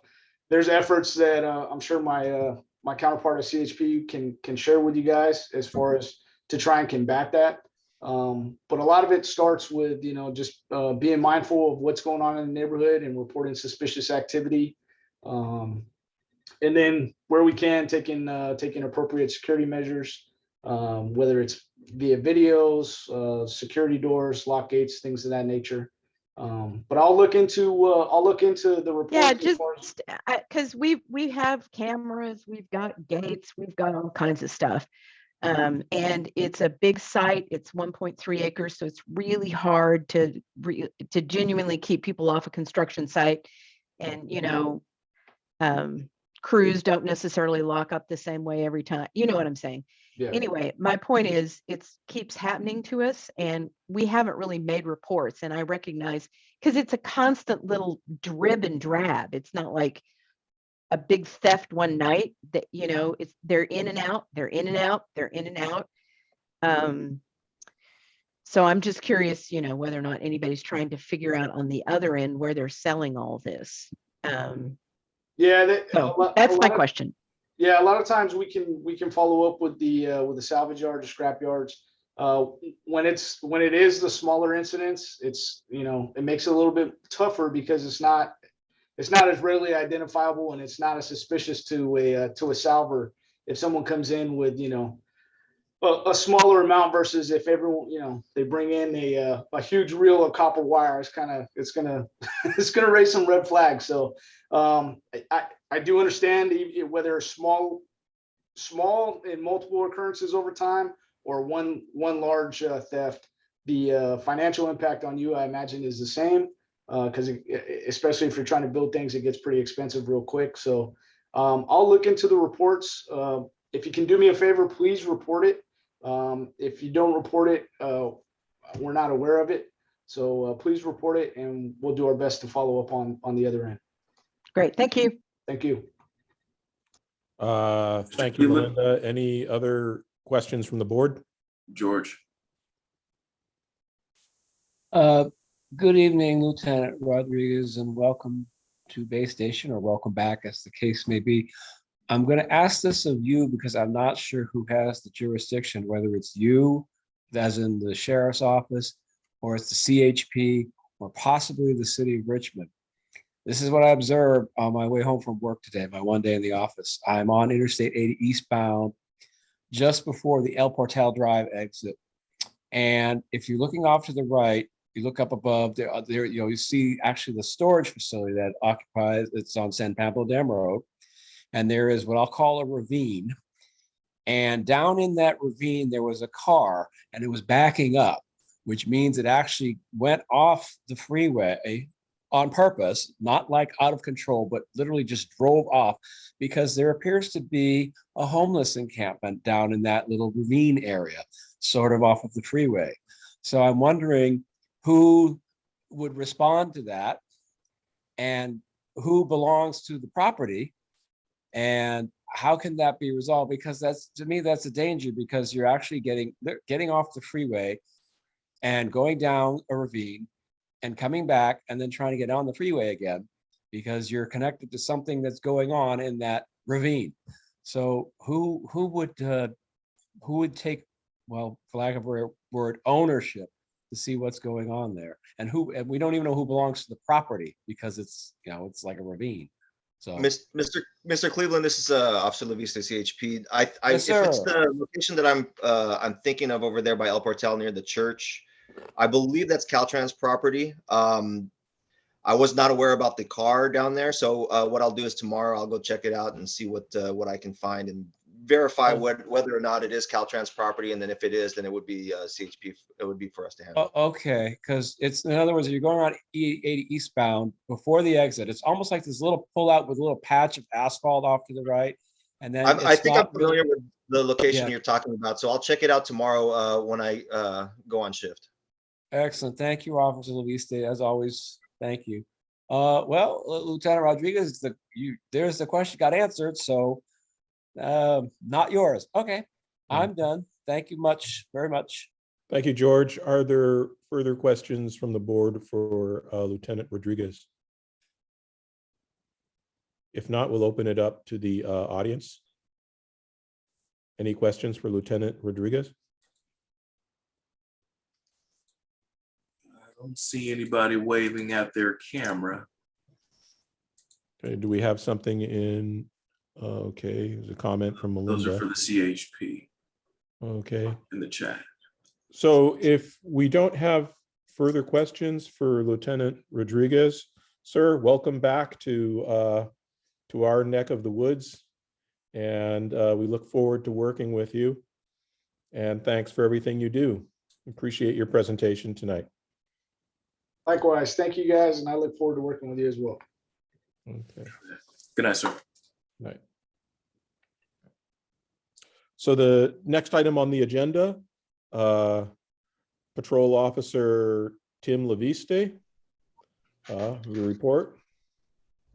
There's efforts that I'm sure my counterpart at CHP can share with you guys as far as to try and combat that. But a lot of it starts with, just being mindful of what's going on in the neighborhood and reporting suspicious activity. And then where we can, taking appropriate security measures, whether it's via videos, security doors, lock gates, things of that nature. But I'll look into the report. Yeah, just because we have cameras, we've got gates, we've got all kinds of stuff. And it's a big site. It's 1.3 acres, so it's really hard to genuinely keep people off a construction site. And crews don't necessarily lock up the same way every time. You know what I'm saying? Yeah. Anyway, my point is it keeps happening to us, and we haven't really made reports. And I recognize, because it's a constant little drib and drab. It's not like a big theft one night that, they're in and out, they're in and out, they're in and out. So I'm just curious, whether or not anybody's trying to figure out on the other end where they're selling all this. Yeah, that's my question. Yeah, a lot of times we can follow up with the salvage yard or scrap yards. When it is the smaller incidents, it's it makes it a little bit tougher because it's not as readily identifiable, and it's not as suspicious to a salver if someone comes in with a smaller amount versus if everyone they bring in a huge reel of copper wire. It's gonna raise some red flags. So I do understand whether small in multiple occurrences over time or one large theft, the financial impact on you, I imagine, is the same. Because especially if you're trying to build things, it gets pretty expensive real quick. So I'll look into the reports. If you can do me a favor, please report it. If you don't report it, we're not aware of it. So please report it, and we'll do our best to follow up on the other end. Great, thank you. Thank you. Thank you, Cleveland? Melinda. Any other questions from the board? George? Good evening, Lieutenant Rodriguez, and welcome to Bay Station, or welcome back, as the case may be. I'm going to ask this of you because I'm not sure who has the jurisdiction, whether it's you, as in the sheriff's office, or it's the CHP, or possibly the city of Richmond. This is what I observed on my way home from work today, my one day in the office. I'm on Interstate 80 eastbound, just before the El Portal Drive exit. And if you're looking off to the right, you look up above there, you see actually the storage facility that occupies, it's on San Pablo Dam Road. And there is what I'll call a ravine. And down in that ravine, there was a car and it was backing up, which means it actually went off the freeway on purpose, not like out of control, but literally just drove off because there appears to be a homeless encampment down in that little ravine area, sort of off of the freeway. So I'm wondering who would respond to that and who belongs to the property and how can that be resolved? Because that's, to me, that's a danger, because you're actually getting off the freeway and going down a ravine and coming back and then trying to get on the freeway again because you're connected to something that's going on in that ravine. So who would take, well, for lack of a word, ownership to see what's going on there? And we don't even know who belongs to the property because it's, it's like a ravine. So Mr. Cleveland, this is Officer Levista, CHP. Yes, if it's sir. the location that I'm thinking of over there by El Portal near the church, I believe that's Caltrans property. I was not aware about the car down there, so what I'll do is tomorrow I'll go check it out and see what I can find and verify whether or not it is Caltrans property, and then if it is, then it would be CHP. It would be for us to handle. Okay, because it's, in other words, if you're going around 80 eastbound before the exit, it's almost like this little pullout with a little patch of asphalt off to the right, and then I think I'm not familiar with the location Yeah. you're talking about, so I'll check it out tomorrow when I go on shift. Excellent. Thank you, Officer Leviste, as always. Thank you. Well, Lieutenant Rodriguez, there's the question got answered, so not yours. Okay, I'm done. Thank you very much. Thank you, George. Are there further questions from the board for Lieutenant Rodriguez? If not, we'll open it up to the audience. Any questions for Lieutenant Rodriguez? I don't see anybody waving at their camera. Okay, do we have something in? Okay, there's a comment from Melinda. Those are for the CHP Okay. in the chat. So if we don't have further questions for Lieutenant Rodriguez, sir, welcome back to our neck of the woods. And we look forward to working with you. And thanks for everything you do. Appreciate your presentation tonight. Likewise, thank you guys, and I look forward to working with you as well. Okay. Good night, sir. Right. So the next item on the agenda, Patrol Officer Tim Leviste, the report.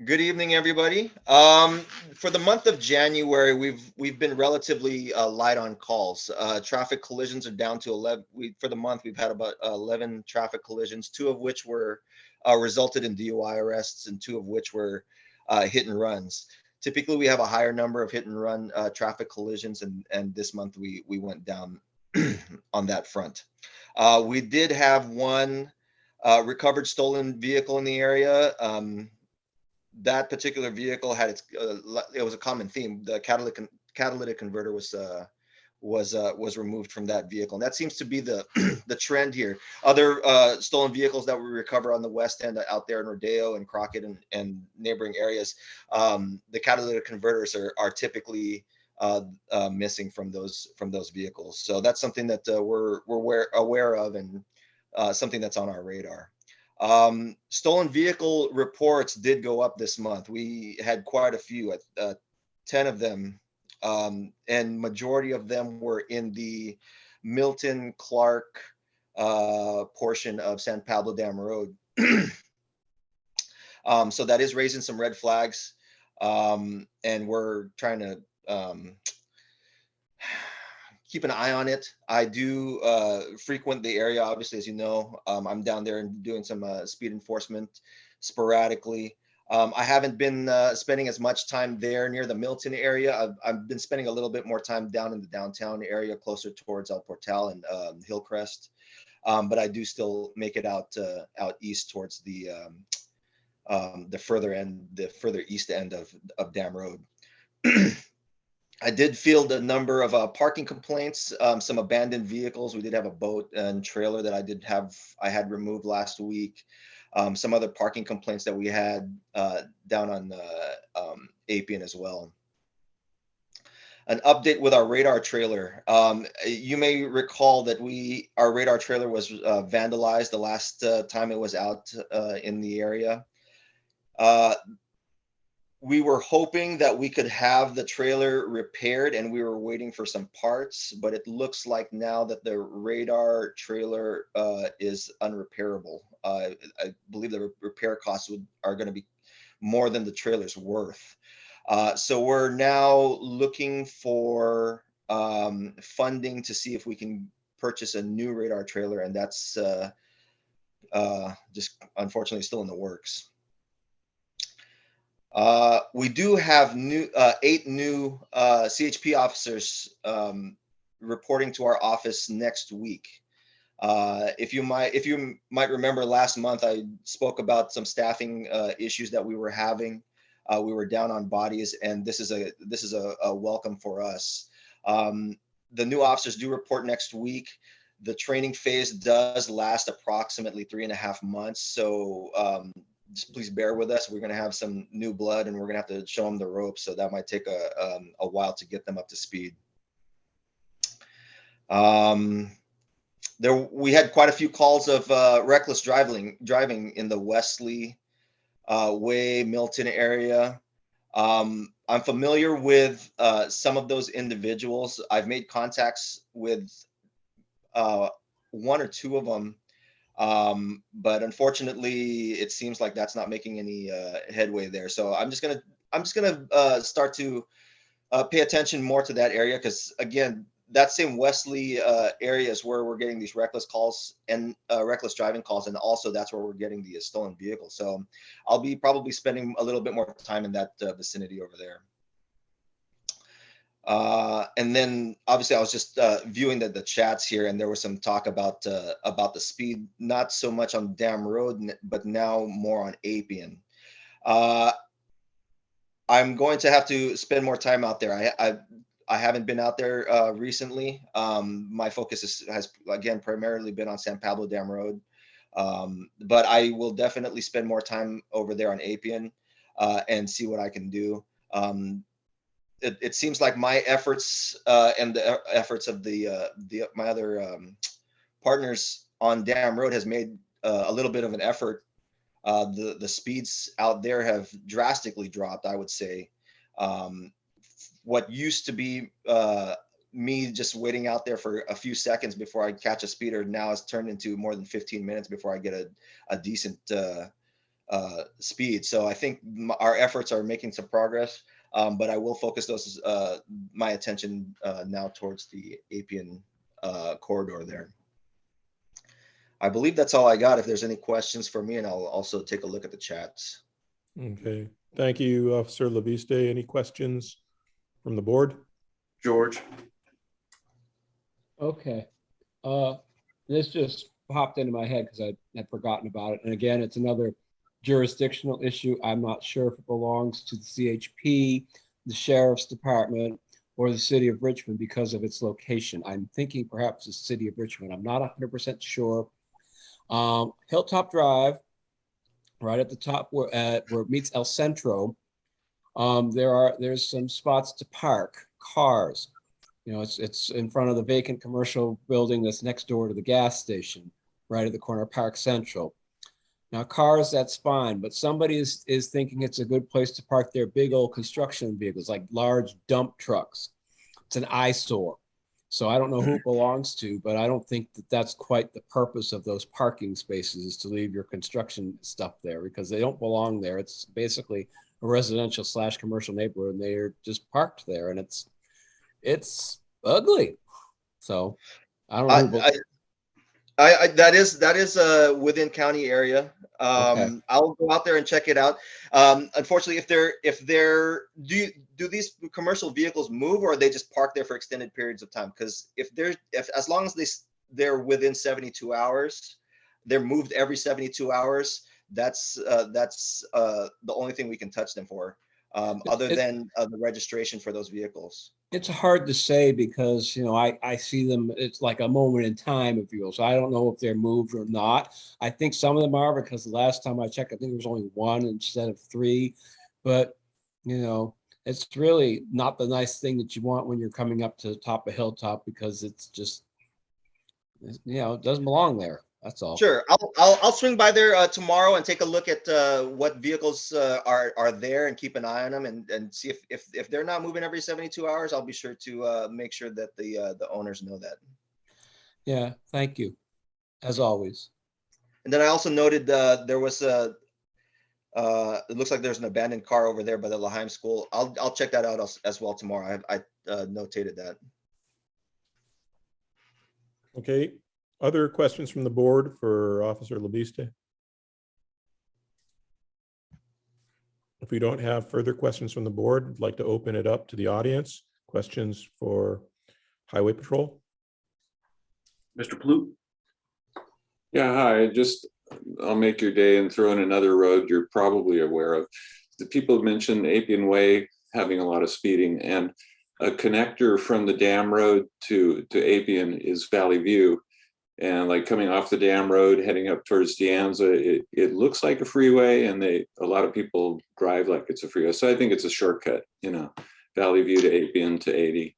Good evening, everybody. For the month of January, we've been relatively light on calls. Traffic collisions are down to 11. For the month, we've had about 11 traffic collisions, 2 of which were resulted in DUI arrests, and 2 of which were hit and runs. Typically, we have a higher number of hit and run traffic collisions, and this month we went down on that front. We did have 1 recovered stolen vehicle in the area. That particular vehicle had it was a common theme. The catalytic converter was removed from that vehicle, and that seems to be the the trend here. Other stolen vehicles that we recover on the west end out there in Rodeo and Crockett and neighboring areas, the catalytic converters are typically missing from those vehicles. So that's something that we're aware of, and something that's on our radar. Stolen vehicle reports did go up this month. We had quite a few, 10 of them, and majority of them were in the Milton Clark portion of San Pablo Dam Road. So that is raising some red flags, and we're trying to keep an eye on it. I do frequent the area, obviously, as you know. I'm down there and doing some speed enforcement sporadically. I haven't been spending as much time there near the Milton area. I've been spending a little bit more time down in the downtown area, closer towards El Portal and Hillcrest. But I do still make it out east towards the further east end of Dam Road. I did field a number of parking complaints, some abandoned vehicles. We did have a boat and trailer that I had removed last week. Some other parking complaints that we had down on Appian as well. An update with our radar trailer. You may recall that our radar trailer was vandalized the last time it was out in the area. We were hoping that we could have the trailer repaired, and we were waiting for some parts, but it looks like now that the radar trailer is unrepairable. I believe the repair costs are going to be more than the trailer's worth. So we're now looking for funding to see if we can purchase a new radar trailer, and that's just unfortunately still in the works. We do have 8 new CHP officers reporting to our office next week. If you might remember, last month I spoke about some staffing issues that we were having. We were down on bodies, and this is a welcome for us. The new officers do report next week. The training phase does last approximately 3.5 months. So just please bear with us. We're going to have some new blood, and we're going to have to show them the ropes. So that might take a while to get them up to speed. We had quite a few calls of reckless driving in the Wesley Way, Milton area. I'm familiar with some of those individuals. I've made contacts with 1 or 2 of them. But unfortunately, it seems like that's not making any headway there. So I'm just gonna start to pay attention more to that area, because again, that same Wesley area is where we're getting these reckless calls and reckless driving calls, and also that's where we're getting the stolen vehicles. So I'll be probably spending a little bit more time in that vicinity over there. And then obviously I was just viewing the chats here, and there was some talk about the speed, not so much on Dam Road, but now more on Appian. I'm going to have to spend more time out there. I haven't been out there recently. My focus has again primarily been on San Pablo Dam Road, but I will definitely spend more time over there on Appian and see what I can do. It seems like my efforts and the efforts of my other partners on Dam Road has made a little bit of an effort. The speeds out there have drastically dropped, I would say. What used to be me just waiting out there for a few seconds before I catch a speeder now has turned into more than 15 minutes before I get a decent speed. So I think our efforts are making some progress. But I will focus my attention now towards the Appian corridor there. I believe that's all I got. If there's any questions for me, and I'll also take a look at the chats. Okay, thank you, Officer Laviste. Any questions from the board? George? Okay. This just popped into my head because I had forgotten about it. And again, it's another jurisdictional issue. I'm not sure if it belongs to the CHP, the Sheriff's Department, or the City of Richmond because of its location. I'm thinking perhaps the City of Richmond. I'm not 100% sure. Hilltop Drive, right at the top where it meets El Centro, there's some spots to park cars. You know, it's in front of the vacant commercial building that's next door to the gas station, right at the corner of Park Central. Now, cars, that's fine, but somebody is thinking it's a good place to park their big old construction vehicles, like large dump trucks. It's an eyesore. So I don't know who it belongs to, but I don't think that that's quite the purpose of those parking spaces, is to leave your construction stuff there, because they don't belong there. It's basically a residential / commercial neighborhood, and they're just parked there, and it's ugly. So I don't know. That is a within county area. Okay. I'll go out there and check it out. Unfortunately, do these commercial vehicles move, or are they just parked there for extended periods of time? Because if as long as they're within 72 hours, they're moved every 72 hours. That's the only thing we can touch them for, other than the registration for those vehicles. It's hard to say because, I see them, it's like a moment in time, if you will. So I don't know if they're moved or not. I think some of them are, because the last time I checked, I think there was only 1 instead of 3. But, it's really not the nice thing that you want when you're coming up to the top of Hilltop, because it's just, it doesn't belong there. That's all. Sure, I'll swing by there tomorrow and take a look at what vehicles are there and keep an eye on them and see if they're not moving every 72 hours. I'll be sure to make sure that the owners know that. Yeah, thank you, as always. And then I also noted there was it looks like there's an abandoned car over there by the Laheim School. I'll check that out as well tomorrow. I notated that. Okay. Other questions from the board for Officer Labiste? If we don't have further questions from the board, I'd like to open it up to the audience. Questions for Highway Patrol? Mr. Plute? Yeah, hi. I'll make your day and throw in another road you're probably aware of. The people mentioned Appian Way having a lot of speeding, and a connector from the dam road to Appian is Valley View. And like coming off the dam road, heading up towards De Anza, it looks like a freeway, and a lot of people drive like it's a freeway. So I think it's a shortcut, Valley View to Appian to 80.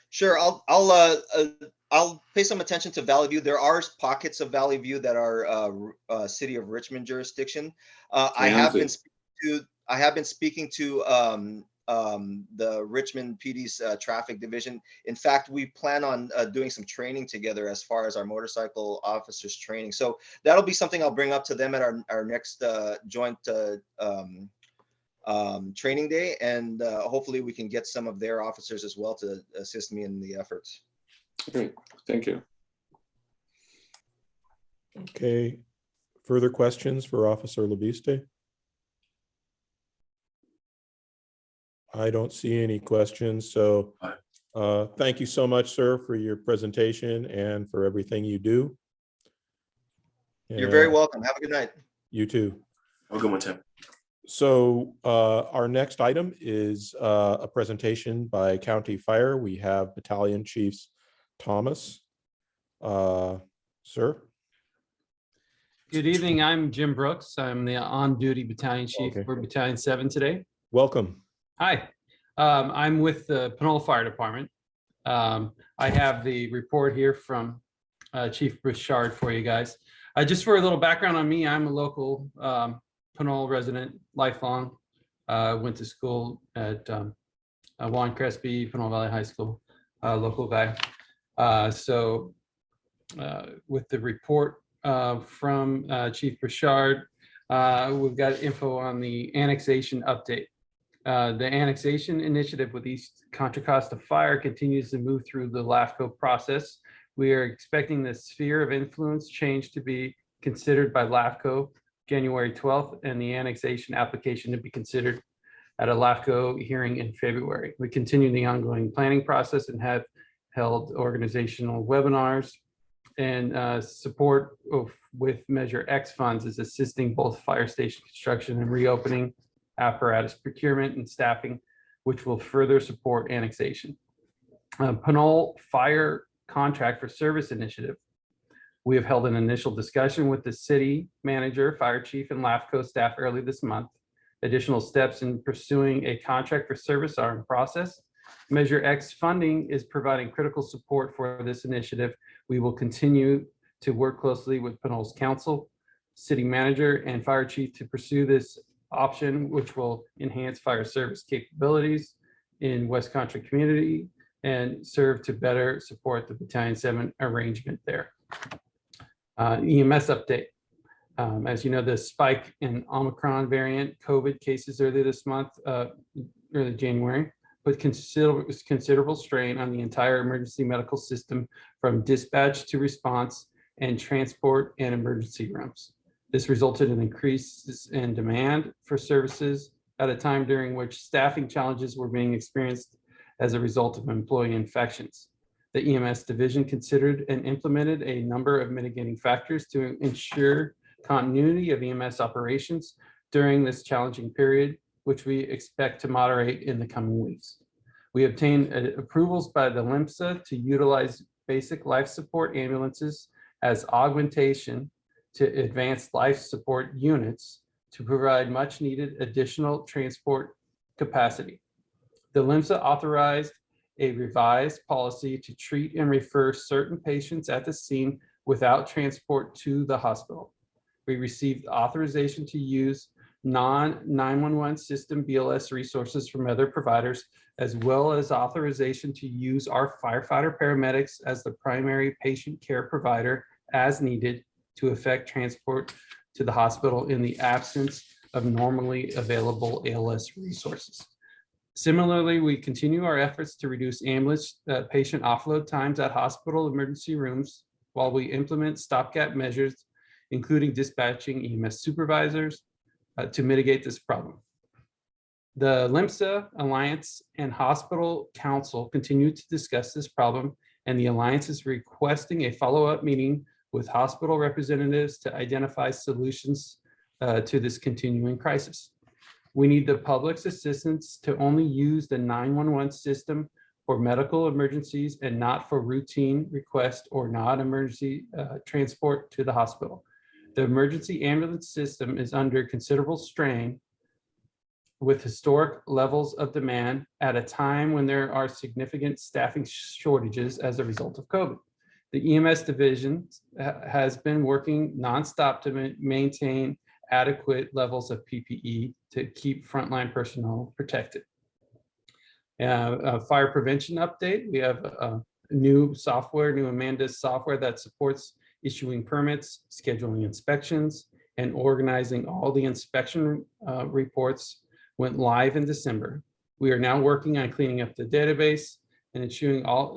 Sure, I'll pay some attention to Valley View. There are pockets of Valley View that are City of Richmond jurisdiction. I have been speaking to the Richmond PD's traffic division. In fact, we plan on doing some training together as far as our motorcycle officers training. So that'll be something I'll bring up to them at our next joint training day, and hopefully we can get some of their officers as well to assist me in the efforts. Great, thank you. Okay. Further questions for Officer Labiste? I don't see any questions. So thank you so much, sir, for your presentation and for everything you do. You're very welcome. Have a good night. You too. Have a good one, Tim. So our next item is a presentation by County Fire. We have Battalion Chiefs Thomas. Sir. Good evening. I'm Jim Brooks. I'm the on-duty battalion chief for Battalion 7 today. Welcome. Hi. I'm with the Panola Fire Department. I have the report here from Chief Bouchard for you guys. Just for a little background on me, I'm a local Panola resident, lifelong. Went to school at Juan Crespi, Panola Valley High School, local guy. So with the report from Chief Bouchard, we've got info on the annexation update. The annexation initiative with East Contra Costa Fire continues to move through the LAFCO process. We are expecting the sphere of influence change to be considered by LAFCO January 12th, and the annexation application to be considered at a LAFCO hearing in February. We continue the ongoing planning process and have held organizational webinars, and support with Measure X funds is assisting both fire station construction and reopening, apparatus procurement and staffing, which will further support annexation. Panola Fire Contract for Service Initiative. We have held an initial discussion with the city manager, fire chief, and LAFCO staff early this month. Additional steps in pursuing a contract for service are in process. Measure X funding is providing critical support for this initiative. We will continue to work closely with Panola's council, city manager, and fire chief to pursue this option, which will enhance fire service capabilities in West Contra community and serve to better support the Battalion 7 arrangement there. EMS update. As you know, the spike in Omicron variant COVID cases earlier this month, early January, put considerable strain on the entire emergency medical system from dispatch to response and transport and emergency rooms. This resulted in increases in demand for services at a time during which staffing challenges were being experienced as a result of employee infections. The EMS division considered and implemented a number of mitigating factors to ensure continuity of EMS operations during this challenging period, which we expect to moderate in the coming weeks. We obtained approvals by the LIMSA to utilize basic life support ambulances as augmentation to advanced life support units to provide much needed additional transport capacity. The LIMSA authorized a revised policy to treat and refer certain patients at the scene without transport to the hospital. We received authorization to use non-911 system BLS resources from other providers, as well as authorization to use our firefighter paramedics as the primary patient care provider as needed to effect transport to the hospital in the absence of normally available ALS resources. Similarly, we continue our efforts to reduce ambulance patient offload times at hospital emergency rooms while we implement stopgap measures, including dispatching EMS supervisors to mitigate this problem. The LIMSA Alliance and Hospital Council continue to discuss this problem, and the Alliance is requesting a follow-up meeting with hospital representatives to identify solutions to this continuing crisis. We need the public's assistance to only use the 911 system for medical emergencies and not for routine request or non-emergency transport to the hospital. The emergency ambulance system is under considerable strain with historic levels of demand at a time when there are significant staffing shortages as a result of COVID. The EMS division has been working nonstop to maintain adequate levels of PPE to keep frontline personnel protected. A fire prevention update. We have a new software, new Amanda software that supports issuing permits, scheduling inspections, and organizing all the inspection reports went live in December. We are now working on cleaning up the database and ensuring all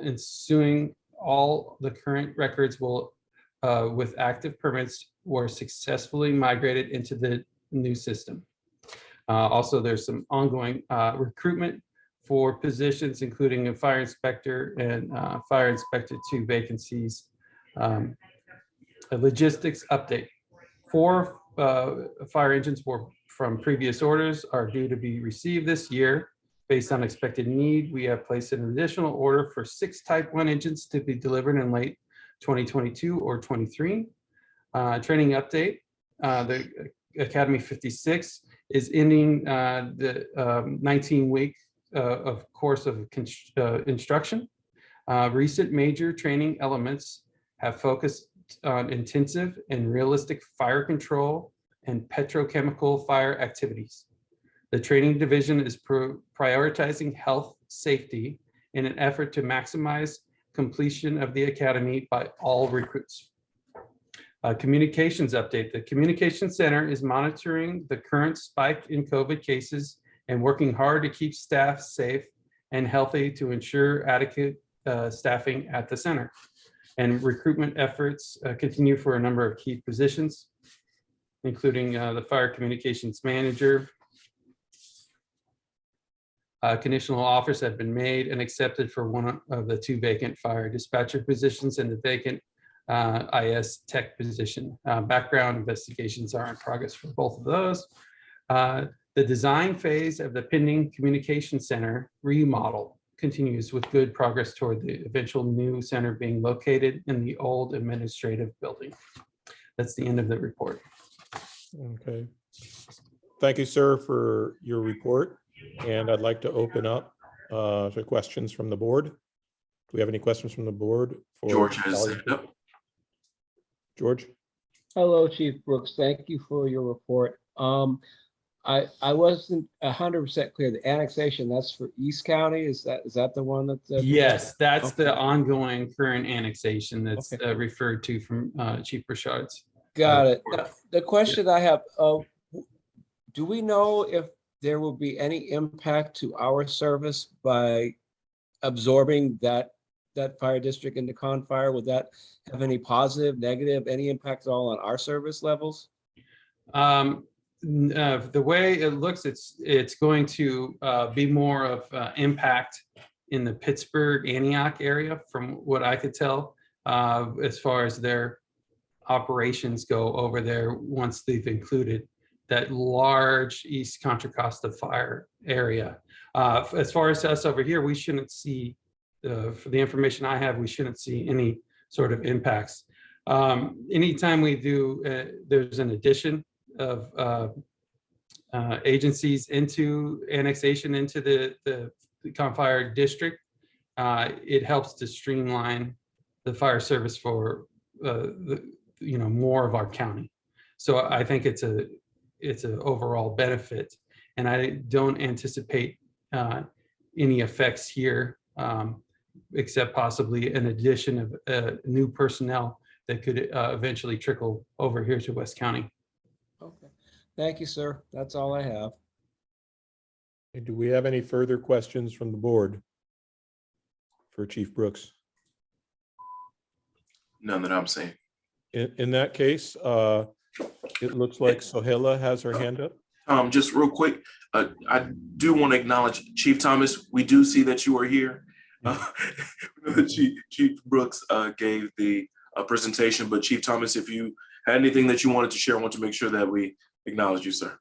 the current records will, with active permits, were successfully migrated into the new system. Also, there's some ongoing recruitment for positions, including a fire inspector and fire inspector 2 vacancies. A logistics update. 4 fire engines were from previous orders are due to be received this year. Based on expected need, we have placed an additional order for 6 Type 1 engines to be delivered in late 2022 or 23. Training update. The Academy 56 is ending the 19-week of course of instruction. Recent major training elements have focused on intensive and realistic fire control and petrochemical fire activities. The training division is prioritizing health safety in an effort to maximize completion of the academy by all recruits. Communications update. The Communications Center is monitoring the current spike in COVID cases and working hard to keep staff safe and healthy to ensure adequate staffing at the center. And recruitment efforts continue for a number of key positions, including the fire communications manager. Conditional offers have been made and accepted for one of the 2 vacant fire dispatcher positions and the vacant IS tech position. Background investigations are in progress for both of those. The design phase of the pending communication center remodel continues with good progress toward the eventual new center being located in the old administrative building. That's the end of the report. Okay. Thank you, sir, for your report. And I'd like to open up to questions from the board. Do we have any questions from the board? For George has it up. George? Hello, Chief Brooks. Thank you for your report. I wasn't 100% clear. The annexation, that's for East County. Is that the one that? Yes, that's Okay. the ongoing current annexation that's Okay. referred to from Chief Burchard's Got it. Now, the question I have, do we know if there will be any impact to our service by absorbing that fire district into Confire? Would that have any positive, negative, any impact at all on our service levels? The way it looks, it's going to be more of impact in the Pittsburgh, Antioch area, from what I could tell, as far as their operations go over there once they've included that large East Contra Costa fire area. As far as us over here, we shouldn't see, for the information I have, we shouldn't see any sort of impacts. Anytime we do, there's an addition of agencies into annexation into the Confire district, it helps to streamline the fire service for more of our county. So I think it's an overall benefit, and I don't anticipate any effects here, except possibly an addition of new personnel that could eventually trickle over here to West County. Okay, thank you, sir. That's all I have. Do we have any further questions from the board for Chief Brooks? None that I'm seeing. In that case, it looks like Sohaila has her hand up. Just real quick, I do want to acknowledge Chief Thomas. We do see that you are here. Chief Brooks gave the presentation, but Chief Thomas, if you had anything that you wanted to share, I want to make sure that we acknowledge you, sir.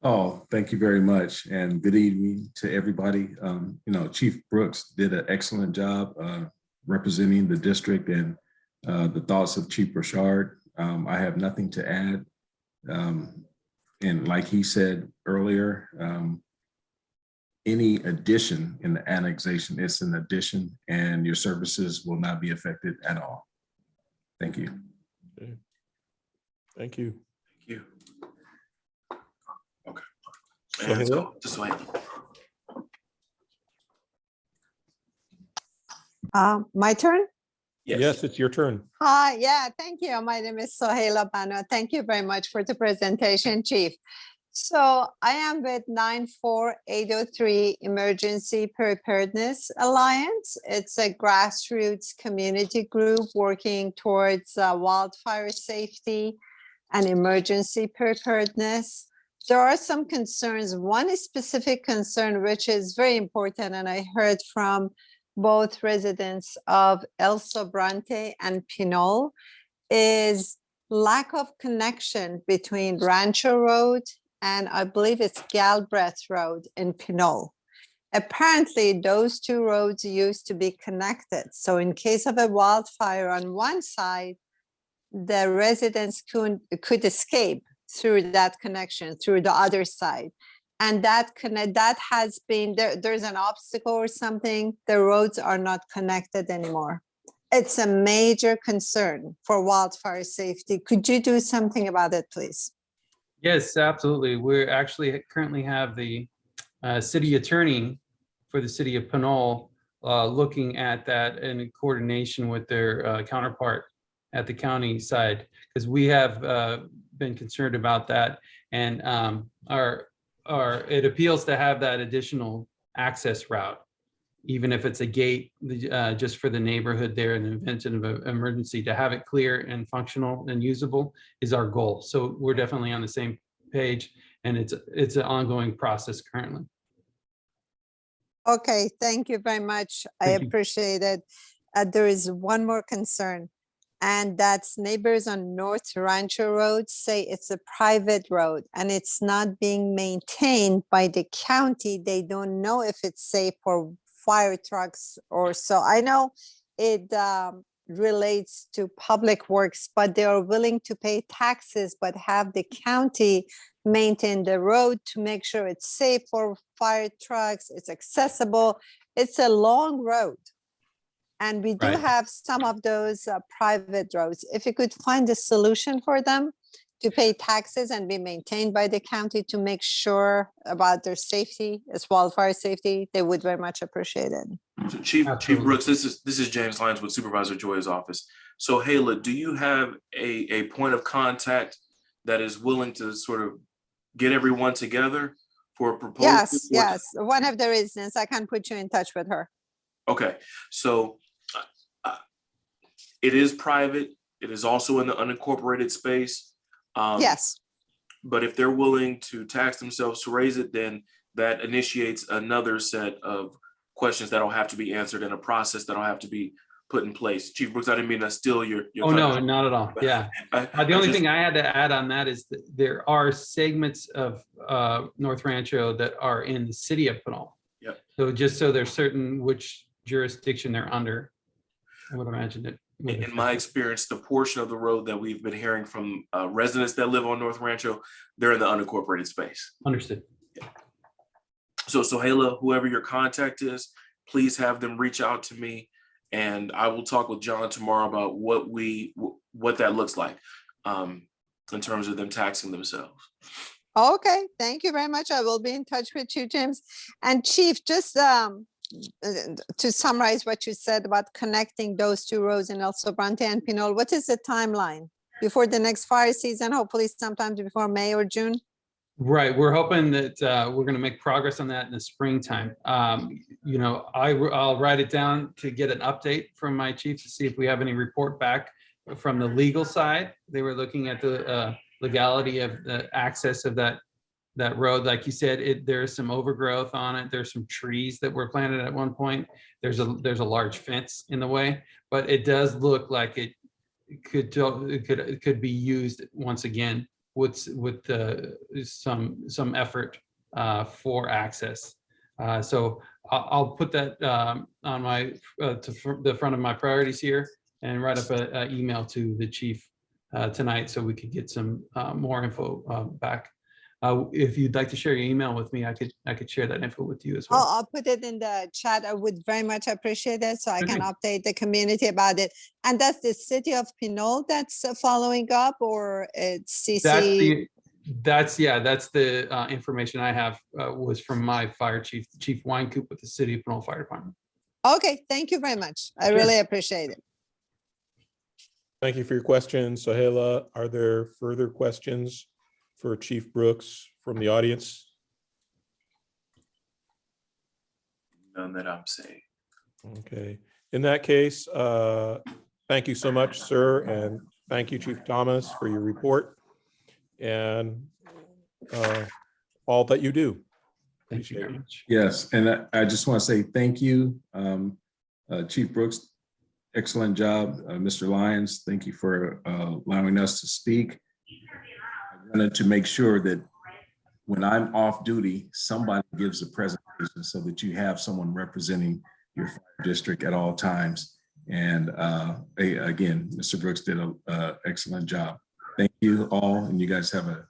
Oh, thank you very much, and good evening to everybody. Chief Brooks did an excellent job representing the district, and the thoughts of Chief Burchard. I have nothing to add. And like he said earlier, any addition in the annexation is an addition, and your services will not be affected at all. Thank you. Okay. Thank you. Thank you. Okay. And let's go to Sohaila. My turn? Yes, it's your turn. Hi, yeah, thank you. My name is Sohaila Bano. Thank you very much for the presentation, Chief. So I am with 94803 Emergency Preparedness Alliance. It's a grassroots community group working towards wildfire safety and emergency preparedness. There are some concerns. One specific concern, which is very important, and I heard from both residents of El Sobrante and Pinole, is lack of connection between Rancho Road and I believe it's Galbraith Road in Pinole. Apparently, those two roads used to be connected. So in case of a wildfire on one side, the residents could escape through that connection, through the other side. And that has been, there's an obstacle or something, the roads are not connected anymore. It's a major concern for wildfire safety. Could you do something about it, please? Yes, absolutely. We actually currently have the city attorney for the city of Pinole looking at that in coordination with their counterpart at the county side, because we have been concerned about that, and it appeals to have that additional access route, even if it's a gate just for the neighborhood there in the event of an emergency. To have it clear and functional and usable is our goal. So we're definitely on the same page, and it's an ongoing process currently. Okay, thank you very much. I appreciate it. There is one more concern, and that's neighbors on North Rancho Road say it's a private road and it's not being maintained by the county. They don't know if it's safe for fire trucks or so. I know it relates to public works, but they are willing to pay taxes, but have the county maintain the road to make sure it's safe for fire trucks, it's accessible. It's a long road. And we do have some of those private roads. If you could find a solution for them to pay taxes and be maintained by the county to make sure about their safety, as wildfire safety, they would very much appreciate it. So Chief Brooks, this is James Lyons with Supervisor Joya's office. So Hala, do you have a point of contact that is willing to sort of get everyone together for a proposal? Yes, yes. One of the reasons I can put you in touch with her. Okay, so it is private. It is also in the unincorporated space. Yes. But if they're willing to tax themselves to raise it, then that initiates another set of questions that'll have to be answered and a process that'll have to be put in place. Chief Brooks, I didn't mean to steal your Oh, no, thunder. not at all. Yeah. The only thing I had to add on that is that there are segments of North Rancho that are in the city of Pinole. Yep. So just so they're certain which jurisdiction they're under, I would imagine it. would In my experience, the portion of the road that we've been hearing from residents that live on North Rancho, they're in the unincorporated space. Understood. So Sohaila, whoever your contact is, please have them reach out to me, and I will talk with John tomorrow about what that looks like in terms of them taxing themselves. Okay, thank you very much. I will be in touch with you, James. And Chief, just to summarize what you said about connecting those two roads in El Sobrante and Pinole, what is the timeline before the next fire season? Hopefully sometime before May or June? Right. We're hoping that we're going to make progress on that in the springtime. You know, I'll write it down to get an update from my chief to see if we have any report back from the legal side. They were looking at the legality of the access of that road. Like you said, there's some overgrowth on it. There's some trees that were planted at one point. There's a large fence in the way, but it does look like it could be used once again with some effort for access. So I'll put that on my to the front of my priorities here and write up an email to the chief tonight so we could get some more info back. If you'd like to share your email with me, I could share that info with you as well. I'll put it in the chat. I would very much appreciate it so I can update the community about it. And that's the city of Pinole that's following up, or it's CC? That's the information I have was from my fire chief, Chief Winecoop with the city of Pinole Fire Department. Okay, thank you very much. I really appreciate it. Thank you for your questions, Sohaila. Are there further questions for Chief Brooks from the audience? None that I'm saying. Okay, in that case, thank you so much, sir, and thank you, Chief Thomas, for your report and all that you do. Thank you very much. Yes, and I just want to say thank you, Chief Brooks. Excellent job, Mr. Lyons. Thank you for allowing us to speak. I wanted to make sure that when I'm off duty, somebody gives a presentation so that you have someone representing your fire district at all times. And again, Mr. Brooks did an excellent job. Thank you all, and you guys have a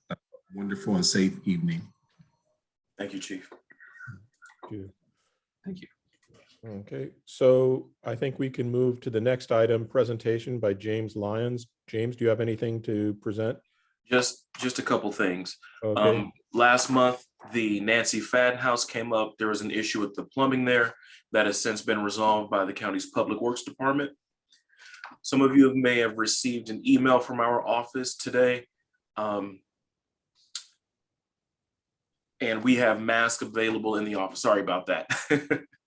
wonderful and safe evening. Thank you, Chief. Thank you. Thank you. Okay, so I think we can move to the next item, presentation by James Lyons. James, do you have anything to present? Just a couple things. Okay. Last month, the Nancy Fadden house came up. There was an issue with the plumbing there that has since been resolved by the county's Public Works Department. Some of you may have received an email from our office today. And we have masks available in the office. Sorry about that.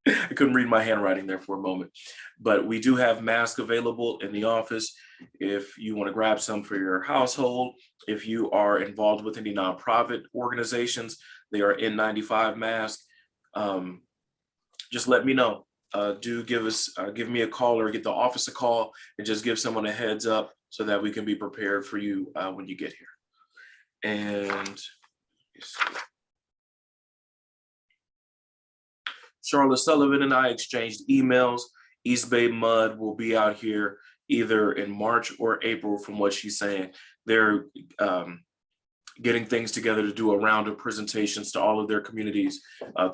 I couldn't read my handwriting there for a moment, but we do have masks available in the office. If you want to grab some for your household, if you are involved with any nonprofit organizations, they are N95 masks. Just let me know. Do give me a call or get the office a call and just give someone a heads up so that we can be prepared for you when you get here. And Charlotte Sullivan and I exchanged emails. East Bay Mud will be out here either in March or April from what she's saying. They're getting things together to do a round of presentations to all of their communities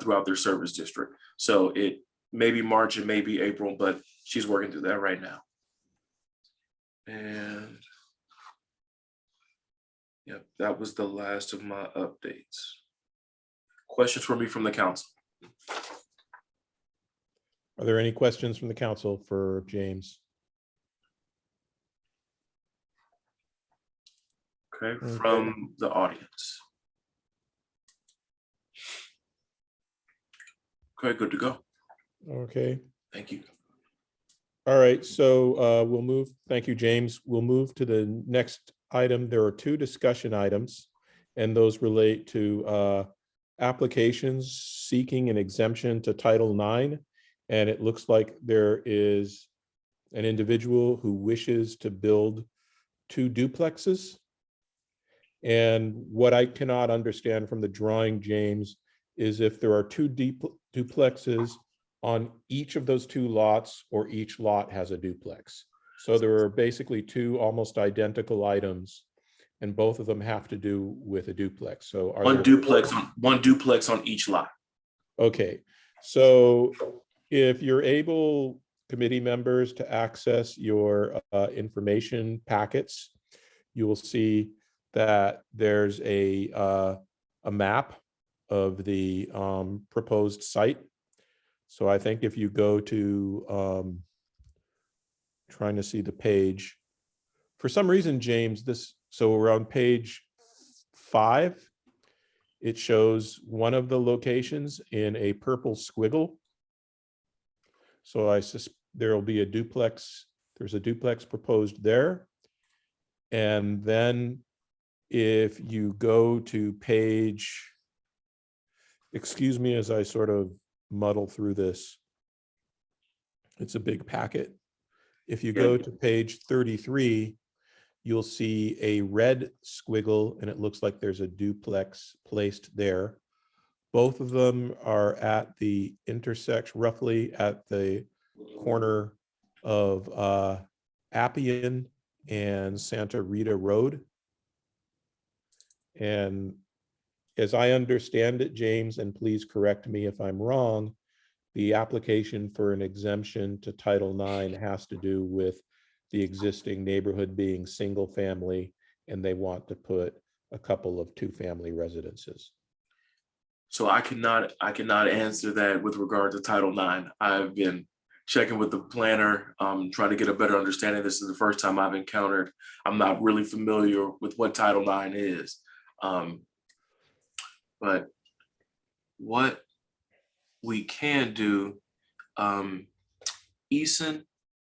throughout their service district. So it may be March, it may be April, but she's working through that right now. And yep, that was the last of my updates. Questions for me from the council? Are there any questions from the council for James? Okay, from the audience. Okay, good to go. Okay. Thank you. All right, so we'll move, thank you, James. We'll move to the next item. There are two discussion items, and those relate to applications seeking an exemption to Title IX. And it looks like there is an individual who wishes to build 2 duplexes. And what I cannot understand from the drawing, James, is if there are 2 duplexes on each of those 2 lots, or each lot has a duplex. So there are basically 2 almost identical items, and both of them have to do with a duplex. So are One there duplex on each lot. Okay, so if you're able, committee members, to access your information packets, you will see that there's a map of the proposed site. So I think if you go to, trying to see the page, for some reason, James, so we're on page 5. It shows one of the locations in a purple squiggle. So I suspect there will be a duplex. There's a duplex proposed there. And then if you go to page, excuse me as I sort of muddle through this. It's a big packet. If you go to page 33, you'll see a red squiggle, and it looks like there's a duplex placed there. Both of them are at the intersection, roughly at the corner of Appian and Santa Rita Road. And as I understand it, James, and please correct me if I'm wrong, the application for an exemption to Title IX has to do with the existing neighborhood being single family, and they want to put a couple of 2-family residences. So I cannot answer that with regard to Title IX. I've been checking with the planner, trying to get a better understanding. This is the first time I've encountered. I'm not really familiar with what Title IX is. But what we can do, Eason,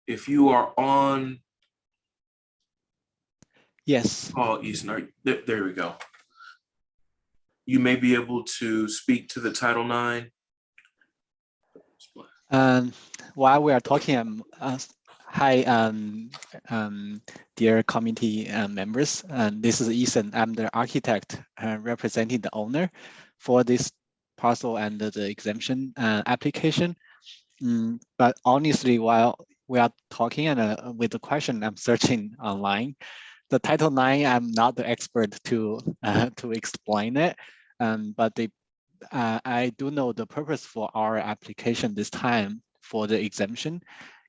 if you are on. Yes. Call Eason, there we go. You may be able to speak to the Title IX. While we are talking, hi, dear committee members. This is Ethan. I'm the architect representing the owner for this parcel and the exemption application. But honestly, while we are talking and with the question, I'm searching online. The Title IX, I'm not the expert to explain it, but I do know the purpose for our application this time for the exemption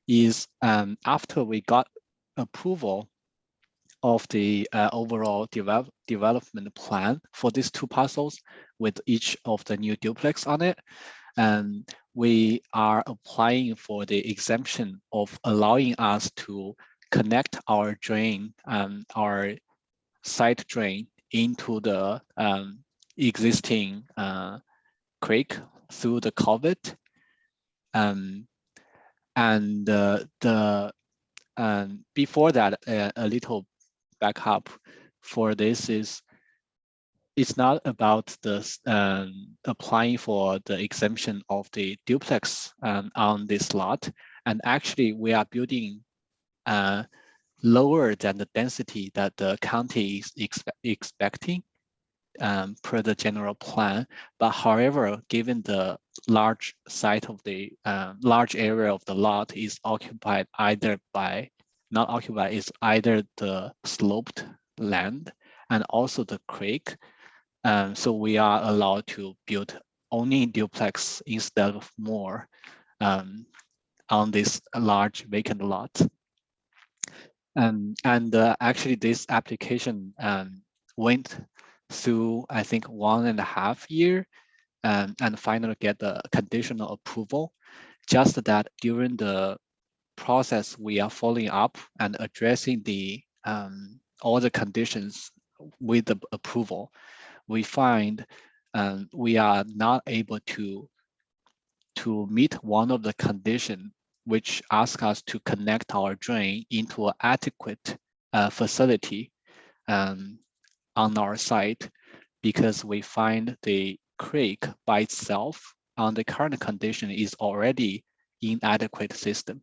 is after we got approval of the overall development plan for these 2 parcels with each of the new duplex on it, and we are applying for the exemption of allowing us to connect our drain, our site drain into the existing creek through the culvert. And before that, a little backup for this is, it's not about the applying for the exemption of the duplex on this lot. And actually, we are building lower than the density that the county is expecting per the general plan. But however, given the large site of the large area of the lot is occupied either by, not occupied, is either the sloped land and also the creek. So we are allowed to build only duplex instead of more on this large vacant lot. And actually this application went through, I think, 1.5 years and finally get the conditional approval. Just that during the process, we are following up and addressing the all the conditions with the approval, we find we are not able to meet one of the conditions which ask us to connect our drain into an adequate facility on our site, because we find the creek by itself on the current condition is already inadequate system.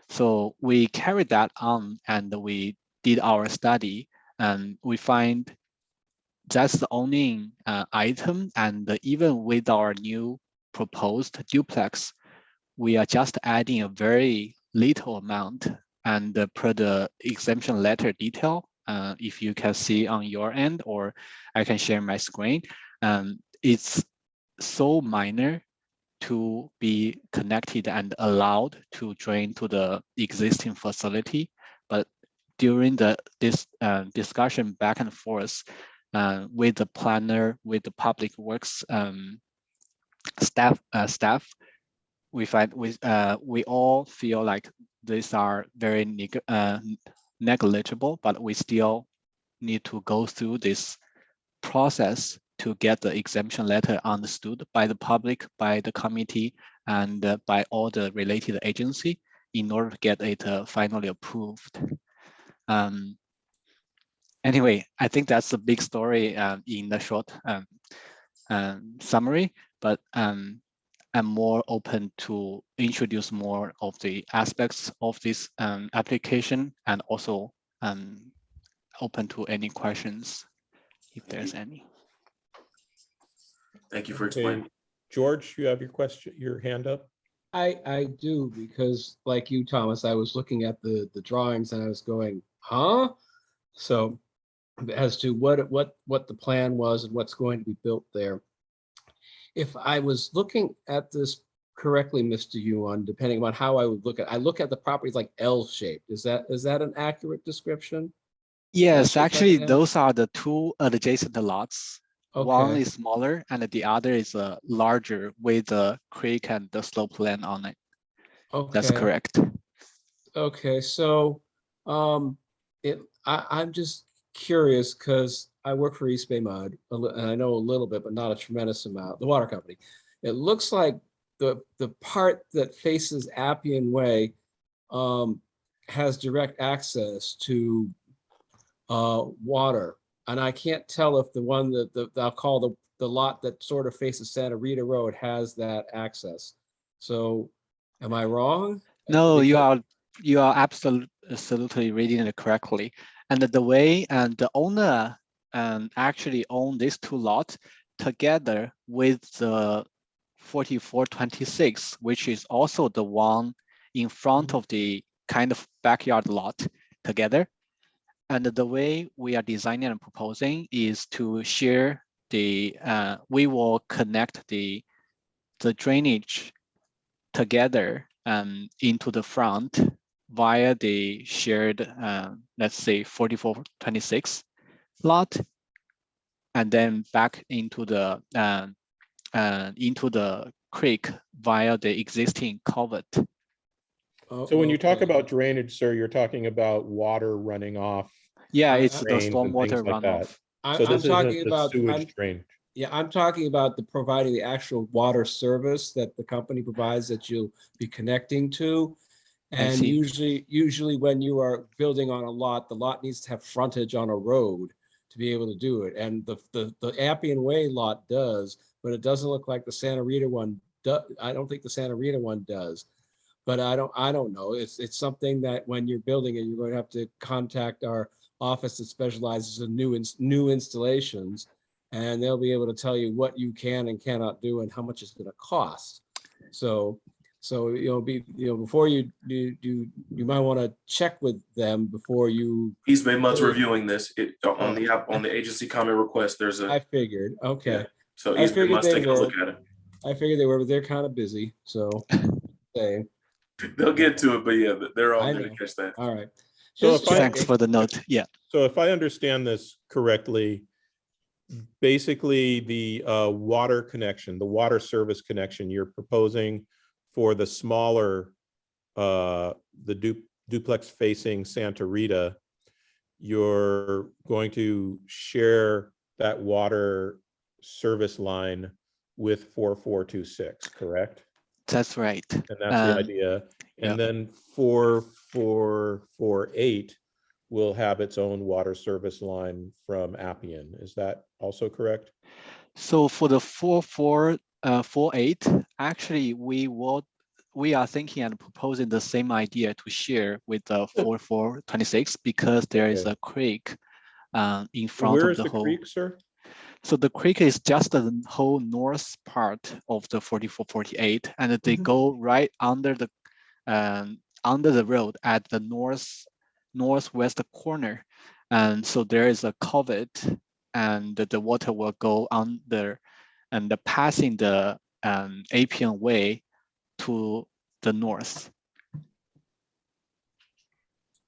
So we carried that on and we did our study, and we find that's the only item. And even with our new proposed duplex, we are just adding a very little amount. And per the exemption letter detail, if you can see on your end, or I can share my screen, it's so minor to be connected and allowed to drain to the existing facility. But during this discussion back and forth with the planner, with the public works staff, we find we all feel like these are very negligible, but we still need to go through this process to get the exemption letter understood by the public, by the committee, and by all the related agency in order to get it finally approved. Anyway, I think that's a big story in the short summary, but I'm more open to introduce more of the aspects of this application, and also open to any questions if there's any. Thank you for explaining. Okay. George, you have your question, your hand up? I do, because like you, Thomas, I was looking at the drawings and I was going, huh? So as to what the plan was and what's going to be built there. If I was looking at this correctly, Mr. Yuan, depending on how I would look at, I look at the properties like L-shaped. Is that an accurate description? Yes, actually, those are the two adjacent lots. Okay. One is smaller and the other is larger with the creek and the slope land on it. Okay. That's correct. Okay, so I'm just curious because I work for East Bay Mud, and I know a little bit, but not a tremendous amount, the water company. It looks like the part that faces Appian Way has direct access to water. And I can't tell if the one that I'll call the lot that sort of faces Santa Rita Road has that access. So am I wrong? No, you are absolutely reading it correctly. And the way and the owner actually own these two lots together with the 4426, which is also the one in front of the kind of backyard lot together. And the way we are designing and proposing is to share the, we will connect the drainage together into the front via the shared, let's say 4426 lot, and then back into the creek via the existing culvert. So when you talk about drainage, sir, you're talking about water running off. Yeah, it's the drains and stormwater things like that. runoff. So this I'm talking isn't the about sewage drainage. Yeah, I'm talking about providing the actual water service that the company provides that you'll be connecting to. And usually when you are building on a lot, the lot needs to have frontage on a road to be able to do it. And the Appian Way lot does, but it doesn't look like the Santa Rita one does. I don't think the Santa Rita one does. But I don't know. It's something that when you're building it, you're going to have to contact our office that specializes in new installations, and they'll be able to tell you what you can and cannot do and how much it's going to cost. So before you might want to check with them before you. East Bay Mud's reviewing this on the agency comment request. There's a. I figured. Okay. Yeah. So East Bay Mud's taking a look at it. I figured they're kind of busy. So they'll get to it, but yeah, they're all going to catch that. All right. So thanks for the note. Yeah. So if I understand this correctly, basically the water connection, the water service connection you're proposing for the smaller, the duplex facing Santa Rita you're going to share that water service line with 4426, correct? That's right. And that's the idea. yeah. And then 4448 will have its own water service line from Appian. Is that also correct? So for the 4448, actually we are thinking and proposing the same idea to share with the 4426 because there is Okay. a creek in front Where of is the the whole. creek, sir? So the creek is just the whole north part of the 4448, and they go right under the road at the northwest corner, and so there is a culvert, and the water will go under and passing the Appian Way to the north.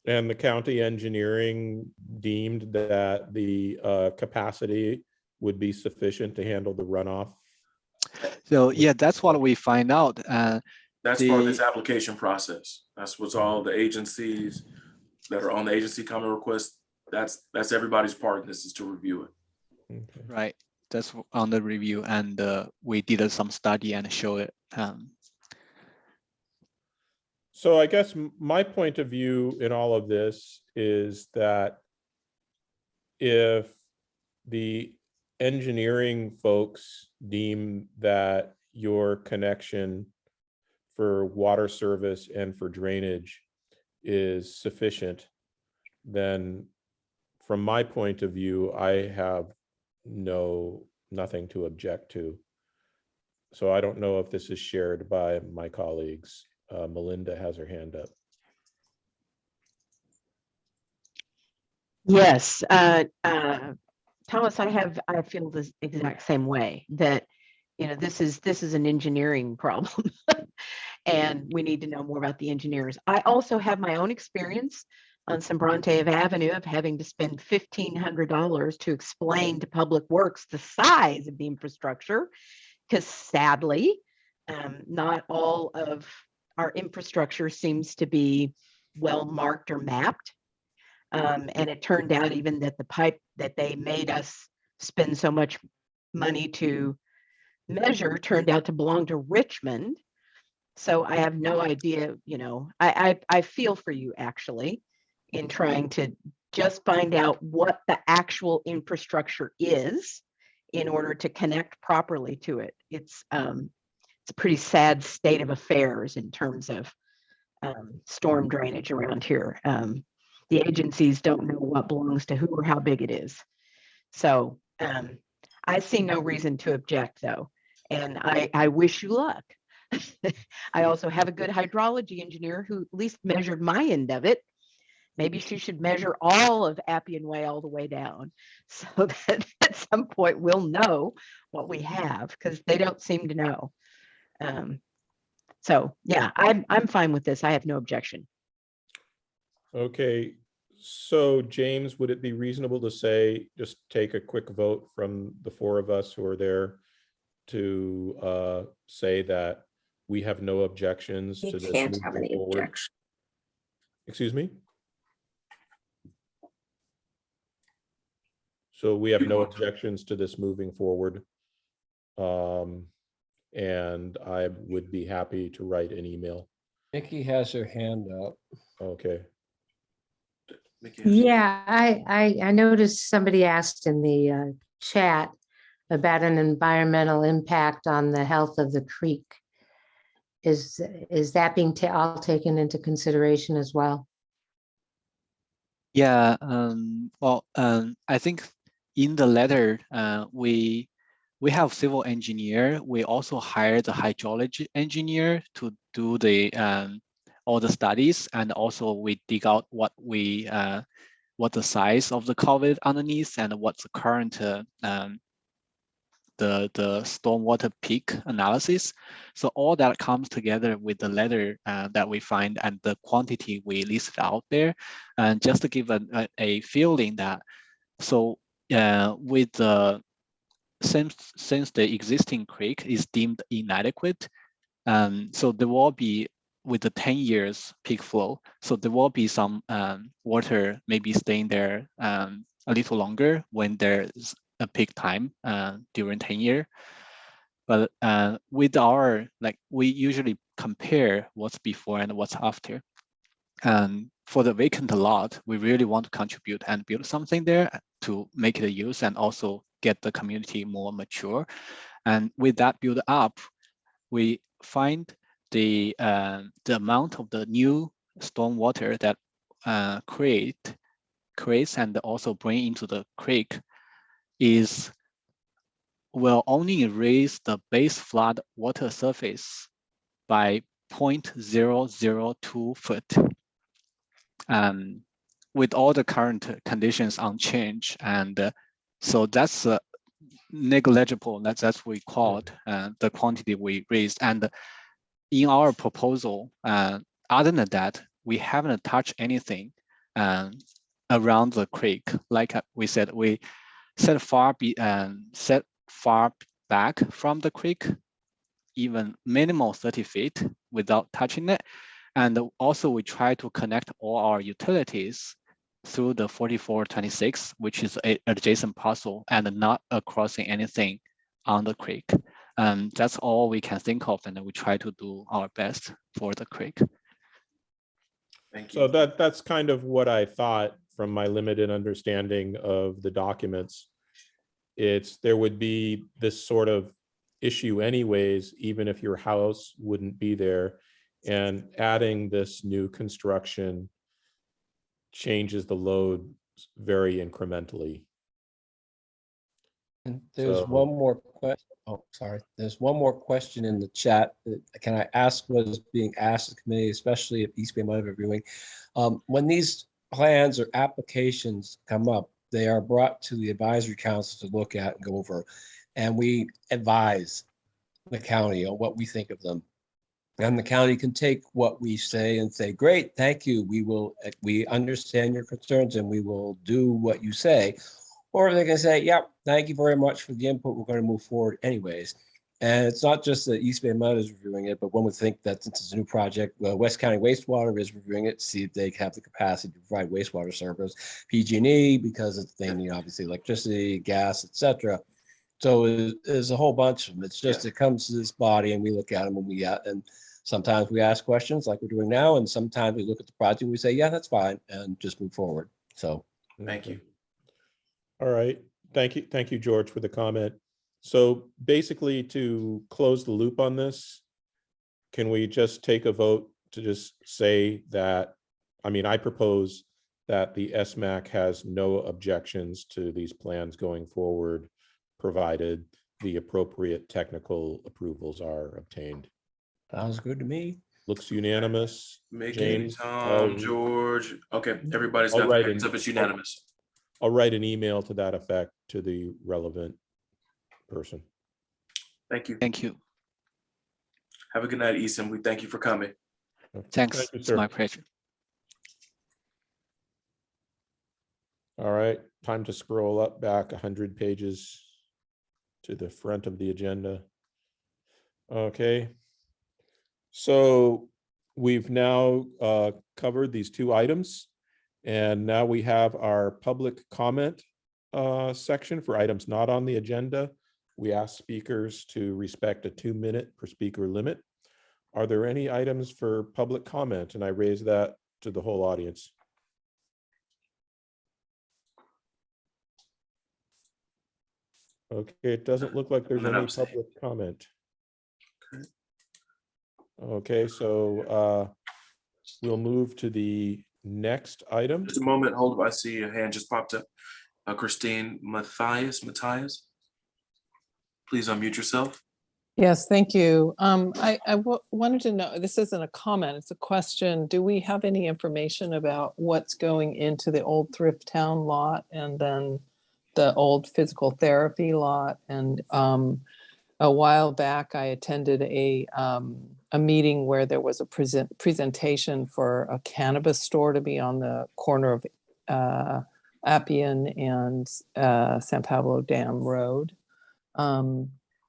And the county engineering deemed that the capacity would be sufficient to handle the runoff? So yeah, that's what we find out. That's part of this application process. That's what's all the agencies that are on the agency common request. That's everybody's part in this, is to review it. Okay. Right, that's on the review, and we did some study and show it. So I guess my point of view in all of this is that if the engineering folks deem that your connection for water service and for drainage is sufficient, then from my point of view, I have nothing to object to. So I don't know if this is shared by my colleagues. Melinda has her hand up. Yes, Thomas, I feel the exact same way, that, you know, this is an engineering problem and we need to know more about the engineers. I also have my own experience on Sobrante Avenue of having to spend $1,500 to explain to Public Works the size of the infrastructure, because sadly, not all of our infrastructure seems to be well marked or mapped. And it turned out even that the pipe that they made us spend so much money to measure turned out to belong to Richmond. So I have no idea, you know, I feel for you actually in trying to just find out what the actual infrastructure is in order to connect properly to it. It's a pretty sad state of affairs in terms of storm drainage around here. The agencies don't know what belongs to who or how big it is. So I see no reason to object though. And I wish you luck. I also have a good hydrology engineer who at least measured my end of it. Maybe she should measure all of Appian Way all the way down so that at some point we'll know what we have, because they don't seem to know. So yeah, I'm fine with this. I have no objection. Okay, so James, would it be reasonable to say, just take a quick vote from the four of us who are there to say that we have no objections You to this can't have moving any forward? objection. Excuse me? So we have no objections to this moving forward. And I would be happy to write an email. Nikki has her hand up. Okay. Yeah, I noticed somebody asked in the chat about an environmental impact on the health of the creek. Is that being all taken into consideration as well? Yeah, well, I think in the letter, we have civil engineer. We also hired a hydrology engineer to do the all the studies, and also we dig out what the size of the culvert underneath and what's the current the stormwater peak analysis. So all that comes together with the letter that we find and the quantity we listed out there, and just to give a feeling that, so with the since the existing creek is deemed inadequate, so there will be with the 10 years peak flow. So there will be some water maybe staying there a little longer when there's a peak time during 10 year. But with our, like, we usually compare what's before and what's after. And for the vacant lot, we really want to contribute and build something there to make it a use and also get the community more mature. And with that build up, we find the amount of the new stormwater that creates and also bring into the creek will only raise the base flood water surface by 0.002 foot. With all the current conditions unchanged, and so that's negligible. That's what we called the quantity we raised. And in our proposal, other than that, we haven't touched anything around the creek. Like we said, we set far back from the creek, even minimal 30 feet without touching it. And also we try to connect all our utilities through the 4426, which is an adjacent parcel, and not crossing anything on the creek. That's all we can think of, and we try to do our best for the creek. Thank you. So that's kind of what I thought from my limited understanding of the documents. There would be this sort of issue anyways, even if your house wouldn't be there, and adding this new construction changes the load very incrementally. And there's So- one more question. Oh, sorry. There's one more question in the chat. Can I ask what is being asked of the committee, especially if East Bay Mud reviewing? When these plans or applications come up, they are brought to the advisory council to look at and go over, and we advise the county on what we think of them. And the county can take what we say and say, great, thank you. We understand your concerns and we will do what you say. Or they can say, yep, thank you very much for the input. We're going to move forward anyways. And it's not just that East Bay Mud is reviewing it, but one would think that since it's a new project, West County Wastewater is reviewing it to see if they have the capacity to provide wastewater service, PG&E, because it's they need obviously electricity, gas, etc. So there's a whole bunch of them. It's just it comes to this body and we look at them and sometimes we ask questions like we're doing now, and sometimes we look at the project and we say, yeah, that's fine, and just move forward. So Thank you. All right. Thank you, George, for the comment. So basically, to close the loop on this, can we just take a vote to just say that, I propose that the SMAC has no objections to these plans going forward, provided the appropriate technical approvals are obtained. sounds good to me. Looks unanimous. Mickey, James, Tom, George. Okay, everybody's I'll got write their hands up. It's unanimous. I'll write an email to that effect to the relevant person. Thank you. Thank you. Have a good night, Easton. We thank you for coming. Thanks. Thank you, It's sir. my pleasure. All right, time to scroll up back 100 pages to the front of the agenda. Okay. So we've now covered these two items, and now we have our public comment section for items not on the agenda. We ask speakers to respect a 2-minute per speaker limit. Are there any items for public comment? And I raise that to the whole audience. Okay, it doesn't look like there's And then any abstain. public comment. Okay, so we'll move to the next item. Just a moment. Hold up. I see a hand just popped up. Christine Matthias. Please unmute yourself. Yes, thank you. I wanted to know, this isn't a comment, it's a question. Do we have any information about what's going into the old Thrift Town lot and then the old physical therapy lot? And a while back, I attended a meeting where there was a presentation for a cannabis store to be on the corner of Appian and San Pablo Dam Road.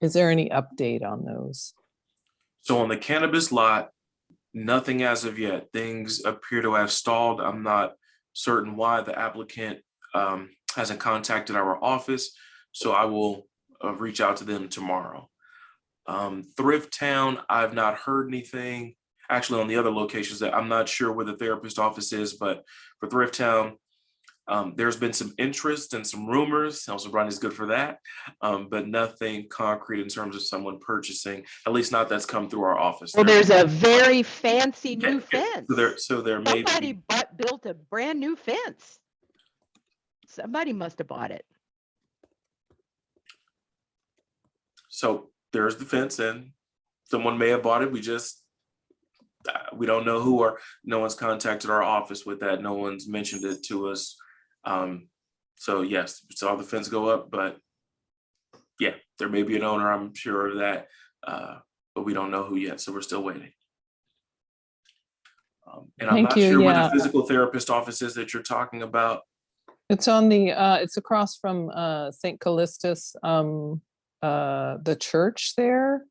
Is there any update on those? So on the cannabis lot, Nothing as of yet. Things appear to have stalled. I'm not certain why. The applicant hasn't contacted our office, so I will reach out to them tomorrow. Thrift Town, I've not heard anything. Actually, on the other locations, that I'm not sure where the therapist office is, but for Thrift Town, there's been some interest and some rumors. Also, Brian is good for that, but nothing concrete in terms of someone purchasing. At least not that's come through our office. Well, there's a very fancy new fence. So there may Somebody be. built a brand new fence. Somebody must have bought it. So there's the fence, and someone may have bought it. We don't know who, or no one's contacted our office with that. No one's mentioned it to us. So yes, saw the fence go up, but yeah, there may be an owner, I'm sure of that, but we don't know who yet. So we're still waiting. And I'm Thank not you, sure where yeah. the physical therapist office is that you're talking about. It's on the, it's across from St. Callistus, the church there.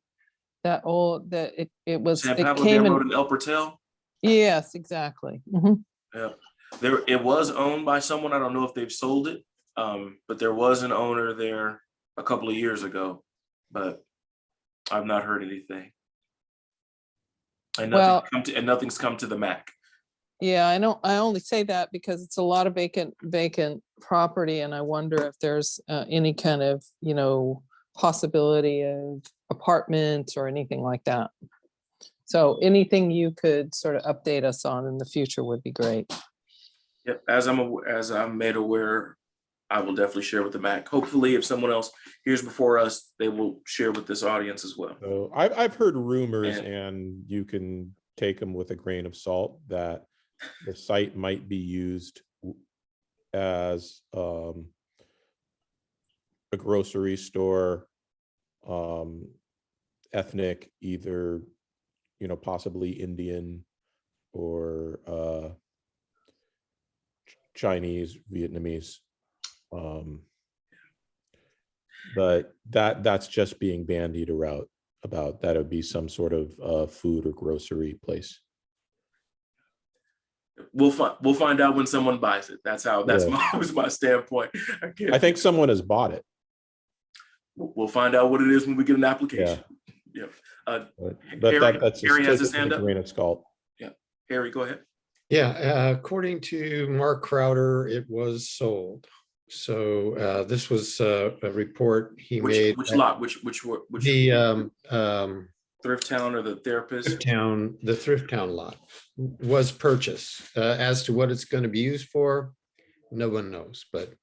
That old, that it was, San it Pablo came Dam Road in. in El Portel. Yes, exactly. Mhm. Yeah, it was owned by someone. I don't know if they've sold it, but there was an owner there a couple of years ago, but I've not heard anything. And Well, nothing's come to the MAC. yeah, I only say that because it's a lot of vacant property, and I wonder if there's any kind of, possibility of apartments or anything like that. So anything you could sort of update us on in the future would be great. Yep, as I'm made aware, I will definitely share with the MAC. Hopefully, if someone else hears before us, they will share with this audience as well. So I've heard rumors, and you can take them with a grain of salt, that the site might be used as a grocery store, ethnic, either, possibly Indian or Chinese, Vietnamese. But that's just being bandied around about. That would be some sort of food or grocery place. We'll find out when someone buys it. That's my standpoint. I think someone has bought it. We'll find out what it is when we get an application. Yeah. But that's Harry has his just hand a up. grain of salt. Yeah, Harry, go ahead. Yeah, according to Mark Crowder, it was sold. So this was a report he made. Which lot? Which the Thrift Town or the therapist? The Thrift Town lot was purchased. As to what it's going to be used for, no one knows, but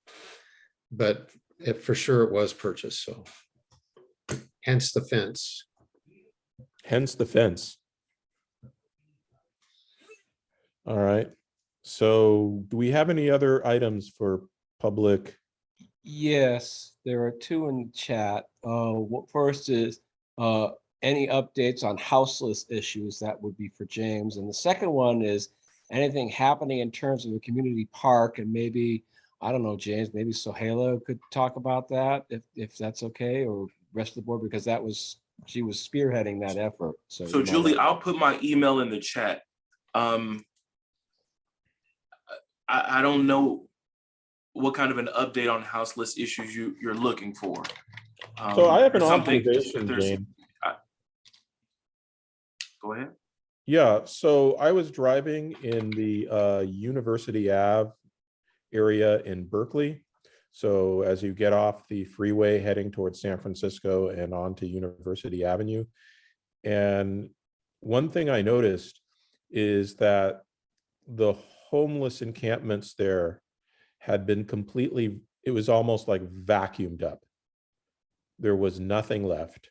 for sure it was purchased. So hence the fence. Hence the fence. All right. So do we have any other items for public? Yes, there are two in the chat. What first is any updates on houseless issues? That would be for James. And the second one is anything happening in terms of a community park, and maybe, I don't know, James, maybe Sohaila could talk about that if that's okay, or rest of the board, because she was spearheading that effort. So Julie, I'll put my email in the chat. I don't know what kind of an update on houseless issues you're looking for. So I have an observation, James. Go ahead. Yeah, so I was driving in the University Ave area in Berkeley. So as you get off the freeway heading towards San Francisco and onto University Avenue. And one thing I noticed is that the homeless encampments there had been completely, it was almost like vacuumed up. There was nothing left.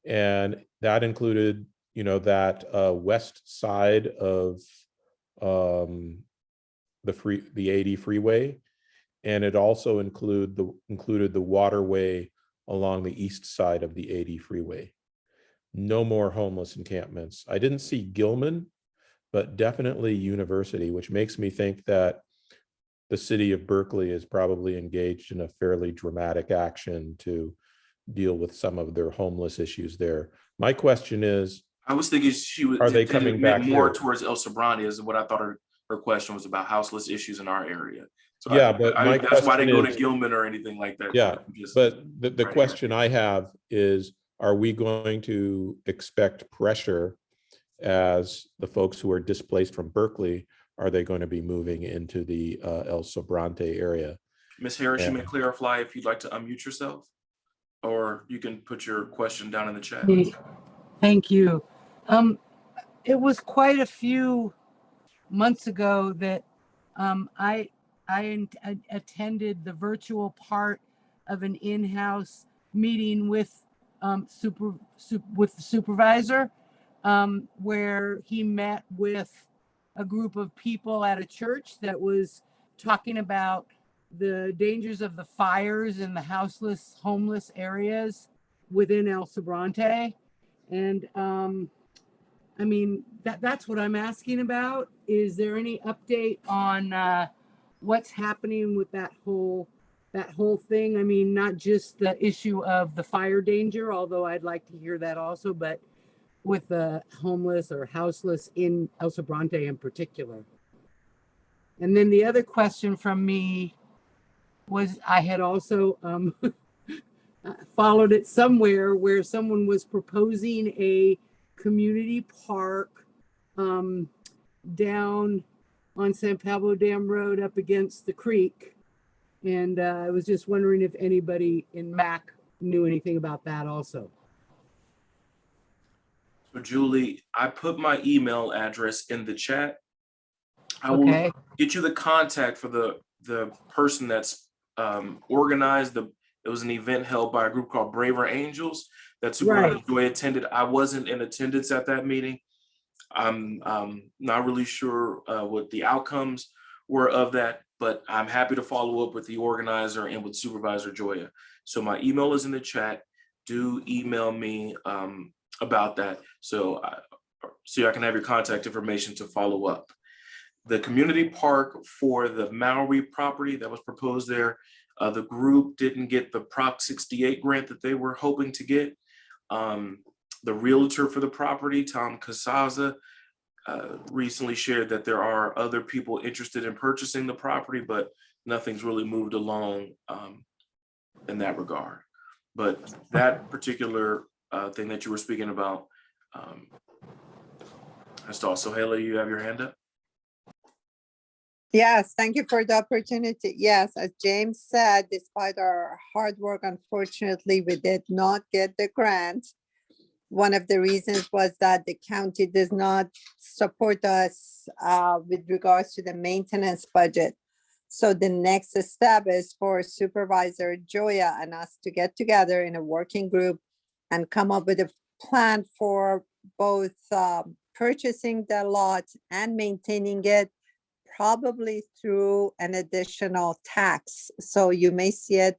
And that included, that west side of the 80 freeway. And it also included the waterway along the east side of the 80 freeway. No more homeless encampments. I didn't see Gilman, but definitely University, which makes me think that the city of Berkeley is probably engaged in a fairly dramatic action to deal with some of their homeless issues there. My question is, I was thinking she was. Are they intended coming meant back more here? towards El Sobrante is what I thought her question was about, houseless issues in our area. So Yeah, but my that's why I didn't go to question is- Gilman or anything like that. Yeah, Just- but the right. question I have is, are we going to expect pressure as the folks who are displaced from Berkeley, are they going to be moving into the El Sobrante area? Ms. Harris, you Yeah. may clarify if you'd like to unmute yourself, or you can put your question down in the chat. Thank you. It was quite a few months ago that I attended the virtual part of an in-house meeting with with the supervisor, where he met with a group of people at a church that was talking about the dangers of the fires in the houseless, homeless areas within El Sobrante. And I mean, that's what I'm asking about. Is there any update on what's happening with that whole thing? I mean, not just the issue of the fire danger, although I'd like to hear that also, but with the homeless or houseless in El Sobrante in particular. And then the other question from me was, I had also followed it somewhere where someone was proposing a community park down on San Pablo Dam Road up against the creek. And I was just wondering if anybody in MAC knew anything about that also. So Julie, I put my email address in the chat. I will Okay. get you the contact for the person that's organized the. It was an event held by a group called Braver Angels that Supervisor Right. Joy attended. I wasn't in attendance at that meeting. I'm not really sure what the outcomes were of that, but I'm happy to follow up with the organizer and with Supervisor Joya. So my email is in the chat. Do email me about that, so I can have your contact information to follow up. The community park for the Maui property that was proposed there, the group didn't get the Prop 68 grant that they were hoping to get. The realtor for the property, Tom Casaza, recently shared that there are other people interested in purchasing the property, but nothing's really moved along in that regard. But that particular thing that you were speaking about, that's all. So Haley, you have your hand up. Yes, thank you for the opportunity. Yes, as James said, despite our hard work, unfortunately, we did not get the grant. One of the reasons was that the county does not support us with regards to the maintenance budget. So the next step is for Supervisor Joya and us to get together in a working group and come up with a plan for both purchasing the lot and maintaining it, probably through an additional tax. So you may see it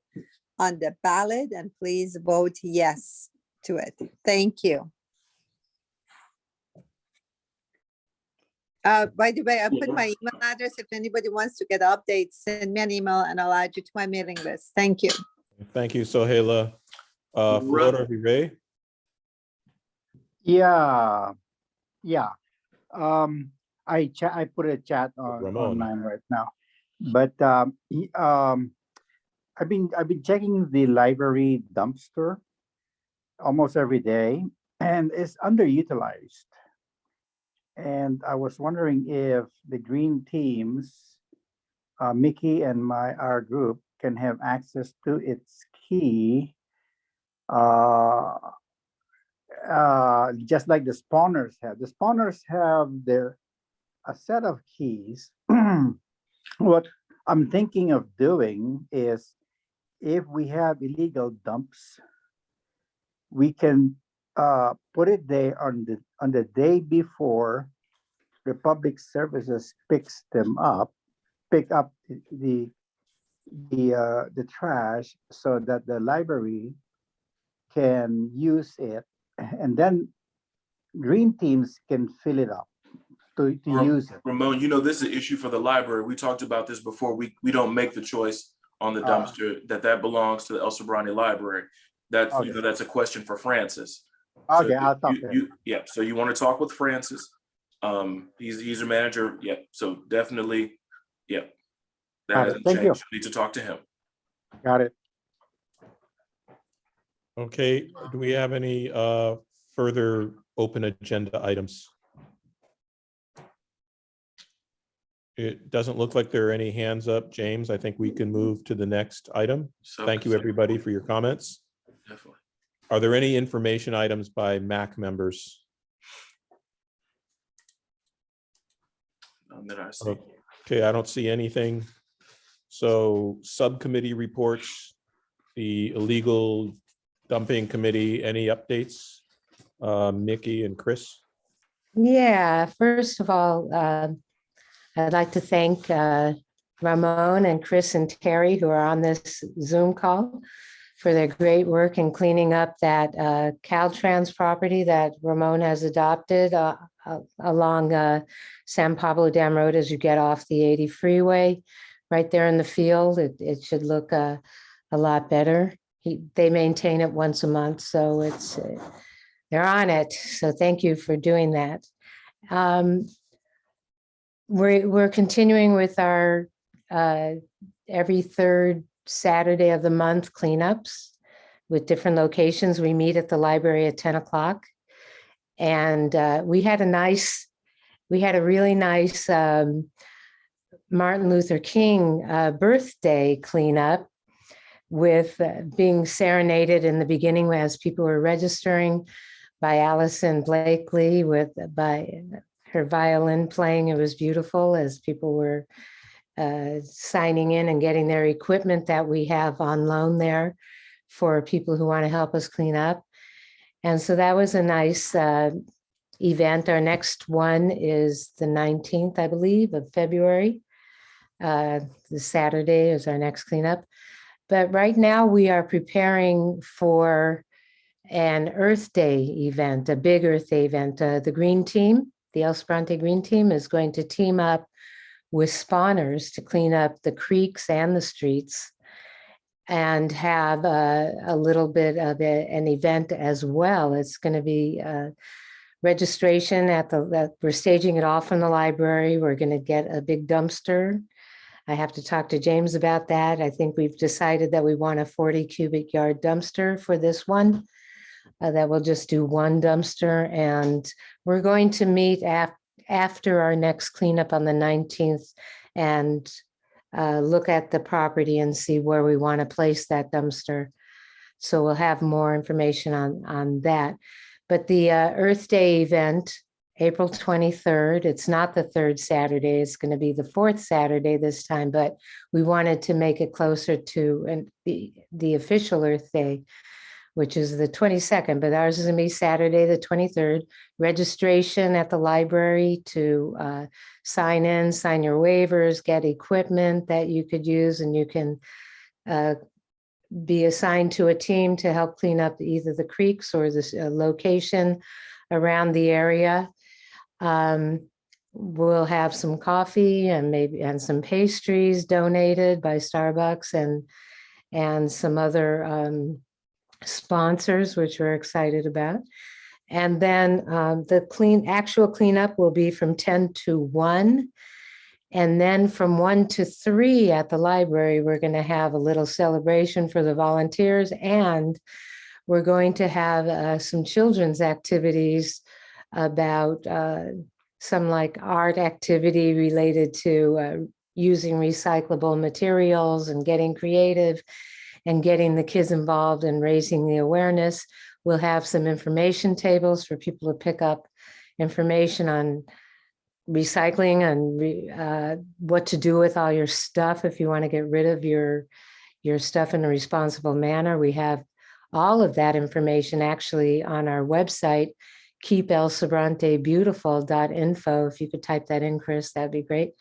on the ballot, and please vote yes to it. Thank you. By the way, I put my email address. If anybody wants to get updates, send me an email and I'll add you to my mailing list. Thank you. Thank you, Sohaila. Flora Vive? Yeah. I put a chat on Ramon. online right now, but I've been checking the library dumpster almost every day, and it's underutilized. And I was wondering if the green teams, Mickey and our group, can have access to its key, just like the spawners have. The spawners have a set of keys. What I'm thinking of doing is, if we have illegal dumps, we can put it there on the day before the public services pick up the trash, so that the library can use it, and then green teams can fill it up to use it. Ramon, you know, this is an issue for the library. We talked about this before. We don't make the choice on the dumpster that belongs to the El Sobrante Library. That's, Okay. you know, that's a question for Francis. So Okay, I'll talk to him. Yeah, so you want to talk with Francis. He's a manager. Yeah, so definitely, yeah. That Got it. hasn't Thank you. changed. You need to talk to him. Got it. Okay, do we have any further open agenda items? It doesn't look like there are any hands up, James. I think we can move to the next item. Thank you, everybody, for your comments. Definitely. Are there any information items by MAC members? That I see. Okay, I don't see anything. So subcommittee reports, the illegal dumping committee, any updates? Nikki and Chris? Yeah, first of all, I'd like to thank Ramon and Chris and Terry, who are on this Zoom call, for their great work in cleaning up that Caltrans property that Ramon has adopted along San Pablo Dam Road as you get off the 80 freeway, right there in the field. It should look a lot better. They maintain it once a month, so they're on it. So thank you for doing that. We're continuing with our every third Saturday of the month cleanups with different locations. We meet at the library at 10 o'clock. And we had a really nice Martin Luther King birthday cleanup with being serenaded in the beginning as people were registering by Allison Blakely by her violin playing. It was beautiful as people were signing in and getting their equipment that we have on loan there for people who want to help us clean up. And so that was a nice event. Our next one is the 19th, I believe, of February. The Saturday is our next cleanup. But right now we are preparing for an Earth Day event, a big Earth Day event. The Green Team, the El Sobrante Green Team, is going to team up with spawners to clean up the creeks and the streets and have a little bit of an event as well. It's going to be registration we're staging it off from the library. We're going to get a big dumpster. I have to talk to James about that. I think we've decided that we want a 40 cubic yard dumpster for this one. That we'll just do one dumpster, and we're going to meet after our next cleanup on the 19th and look at the property and see where we want to place that dumpster. So we'll have more information on that. But the Earth Day event, April 23rd, it's not the third Saturday, it's going to be the fourth Saturday this time, but we wanted to make it closer to the official Earth Day, which is the 22nd, but ours is going to be Saturday, the 23rd. Registration at the library to sign in, sign your waivers, get equipment that you could use, and you can be assigned to a team to help clean up either the creeks or this location around the area. We'll have some coffee and some pastries donated by Starbucks and some other sponsors, which we're excited about. And then the actual cleanup will be from 10 to 1. And then from 1 to 3 at the library, we're going to have a little celebration for the volunteers. And we're going to have some children's activities about some like art activity related to using recyclable materials and getting creative and getting the kids involved and raising the awareness. We'll have some information tables for people to pick up information on recycling and what to do with all your stuff if you want to get rid of your stuff in a responsible manner. We have all of that information actually on our website, keepelsobrantebeautiful.info. If you could type that in, Chris, that'd be great.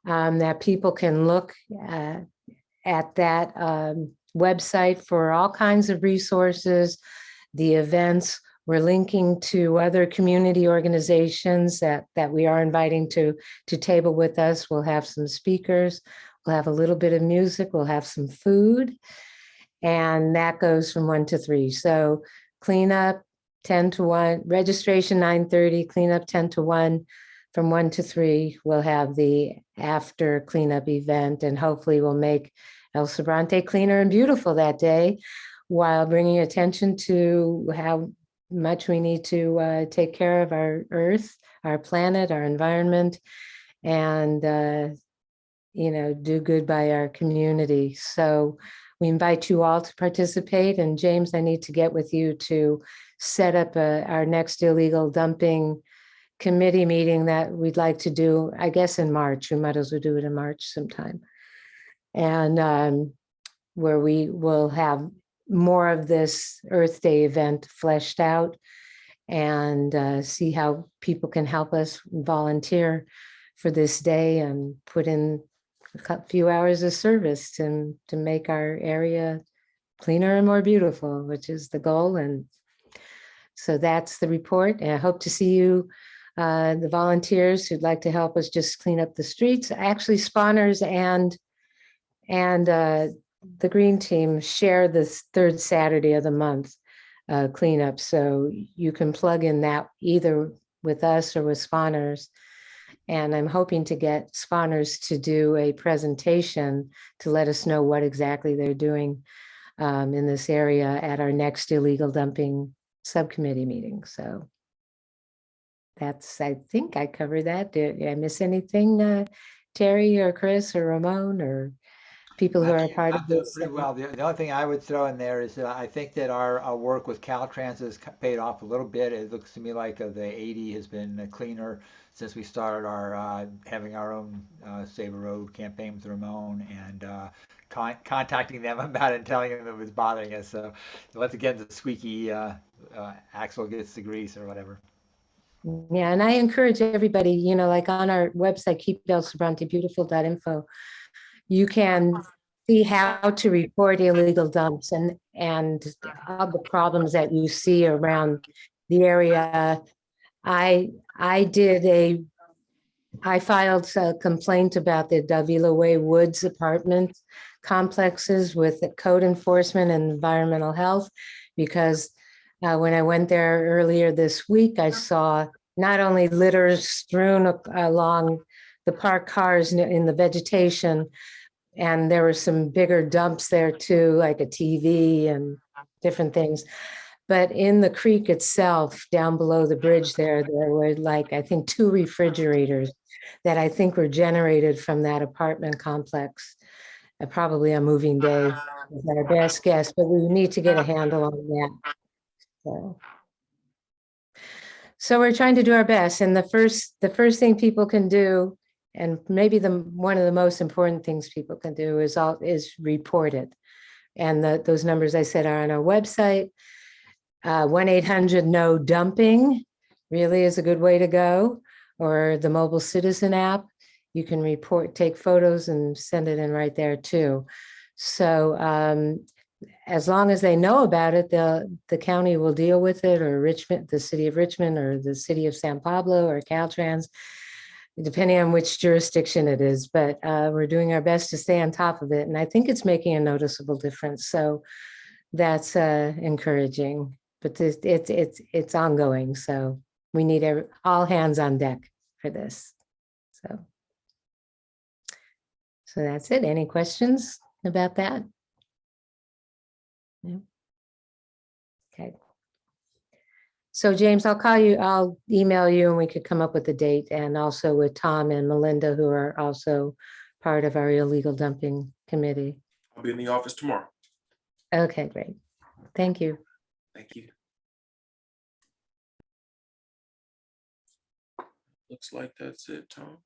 That people can look at that website for all kinds of resources, the events. We're linking to other community organizations that we are inviting to table with us. We'll have some speakers, we'll have a little bit of music, we'll have some food, and that goes from 1 to 3. So cleanup, 10 to 1, registration 9:30, cleanup 10 to 1. From 1 to 3, we'll have the after cleanup event, and hopefully we'll make El Sobrante cleaner and beautiful that day, while bringing attention to how much we need to take care of our earth, our planet, our environment, and do good by our community. So we invite you all to participate. And James, I need to get with you to set up our next illegal dumping committee meeting that we'd like to do, I guess, in March. We might as well do it in March sometime. And where we will have more of this Earth Day event fleshed out, and see how people can help us volunteer for this day and put in a few hours of service to make our area cleaner and more beautiful, which is the goal. And so that's the report. And I hope to see you, the volunteers who'd like to help us just clean up the streets. Actually, spawners and the green team share this third Saturday of the month cleanup. So you can plug in that either with us or with spawners. And I'm hoping to get spawners to do a presentation to let us know what exactly they're doing in this area at our next illegal dumping subcommittee meeting. So that's, I think I covered that. Did I miss anything, Terry or Chris or Ramon or people who are part of this? Pretty well. The only thing I would throw in there is I think that our work with Caltrans has paid off a little bit. It looks to me like the 80 has been cleaner since we started our having our own Save a Road campaign with Ramon, and contacting them about it and telling them it was bothering us. So once again, the squeaky axle gets the grease or whatever. Yeah, and I encourage everybody, like on our website, keepelsobrantebeautiful.info, you can see how to report illegal dumps and all the problems that you see around the area. I filed a complaint about the Davila Way Woods apartment complexes with the code enforcement and environmental health, because when I went there earlier this week, I saw not only litter strewn along the parked cars in the vegetation, and there were some bigger dumps there too, like a TV and different things. But in the creek itself, down below the bridge there were like, I think 2 refrigerators that I think were generated from that apartment complex. Probably a moving day is our best guess, but we need to get a handle on that. So we're trying to do our best. And the first thing people can do, and maybe one of the most important things people can do, is report it. And those numbers I said are on our website. 1-800-NO-DUMPING really is a good way to go, or the mobile citizen app. You can report, take photos and send it in right there too. So as long as they know about it, the county will deal with it, or Richmond, the city of Richmond, or the city of San Pablo, or Caltrans, depending on which jurisdiction it is. But we're doing our best to stay on top of it. And I think it's making a noticeable difference. So that's encouraging, but it's ongoing. So we need all hands on deck for this. So that's it. Any questions about that? No? Okay. So James, I'll call you, I'll email you, and we could come up with a date, and also with Tom and Melinda, who are also part of our illegal dumping committee. I'll be in the office tomorrow. Okay, great. Thank you. Thank you. Looks like that's it, Tom.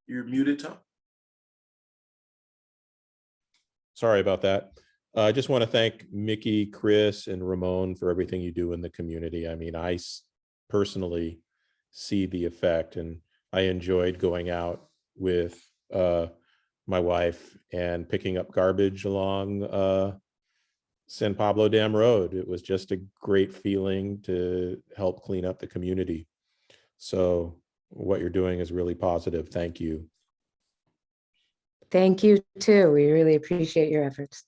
You're muted, Tom. Sorry about that. I just want to thank Mickey, Chris, and Ramon for everything you do in the community. I mean, I personally see the effect, and I enjoyed going out with my wife and picking up garbage along San Pablo Dam Road. It was just a great feeling to help clean up the community. So what you're doing is really positive. Thank you. Thank you too. We really appreciate your efforts.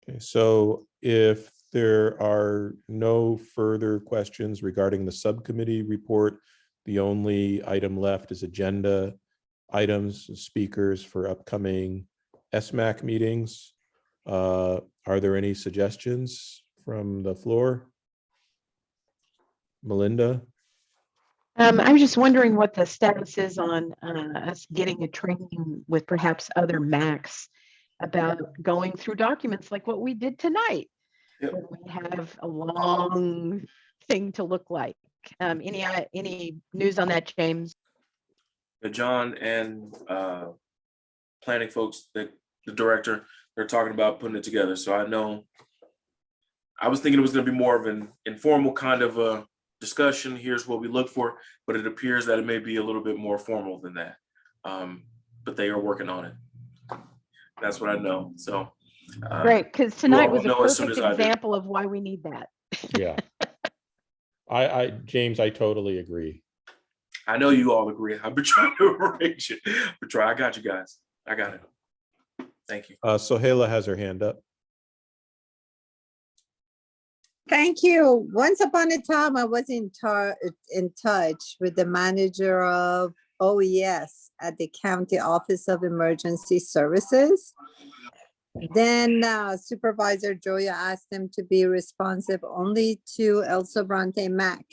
Okay, so if there are no further questions regarding the subcommittee report, the only item left is agenda items, speakers for upcoming SMAC meetings. Are there any suggestions from the floor? Melinda? I'm just wondering what the status is on us getting a training with perhaps other MACs about going through documents like what we did tonight. Yep. Where we have a long thing to look like. Any news on that, James? John and planning folks, the director, they're talking about putting it together. So I know, I was thinking it was going to be more of an informal kind of a discussion. Here's what we look for, but it appears that it may be a little bit more formal than that. But they are working on it. That's what I know. So Great, because tonight will was a know as soon perfect as I do. example of why we need that. Yeah. James, I totally agree. I know you all agree. I've been trying to arrange it. But I got you guys. I got it. Thank you. Sohaila has her hand up. Thank you. Once upon a time, I was in touch with the manager of OES at the County Office of Emergency Services. Then Supervisor Joya asked him to be responsive only to El Sobrante MAC.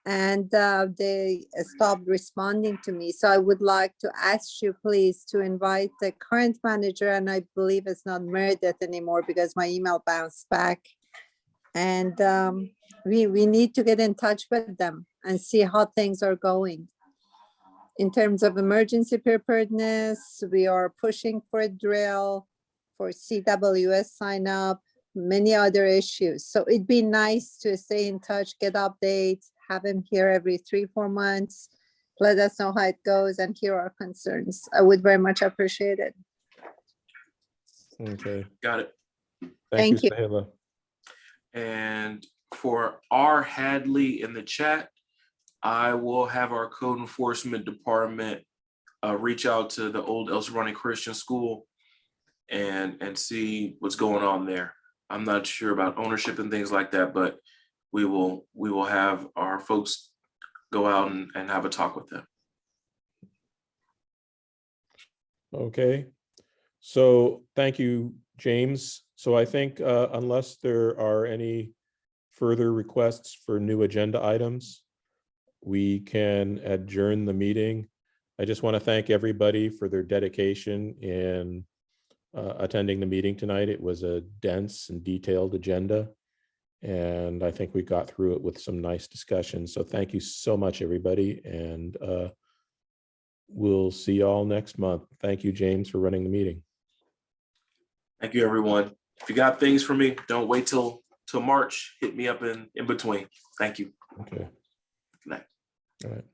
And they stopped responding to me. So I would like to ask you, please, to invite the current manager, and I believe it's not Meredith anymore because my email bounced back. And we need to get in touch with them and see how things are going. In terms of emergency preparedness, we are pushing for a drill, for CWS sign up, many other issues. So it'd be nice to stay in touch, get updates, have him here every 3-4 months, let us know how it goes and hear our concerns. I would very much appreciate it. Okay. Got it. Thank you. Sohaila. And for R. Hadley in the chat, I will have our code enforcement department reach out to the old El Sobrante Christian School and see what's going on there. I'm not sure about ownership and things like that, but we will have our folks go out and have a talk with them. Okay. So thank you, James. So I think unless there are any further requests for new agenda items, we can adjourn the meeting. I just want to thank everybody for their dedication in attending the meeting tonight. It was a dense and detailed agenda, and I think we got through it with some nice discussion. So thank you so much, everybody, and we'll see you all next month. Thank you, James, for running the meeting. Thank you, everyone. If you got things for me, don't wait till March. Hit me up in between. Thank you. Okay. Good night. All right.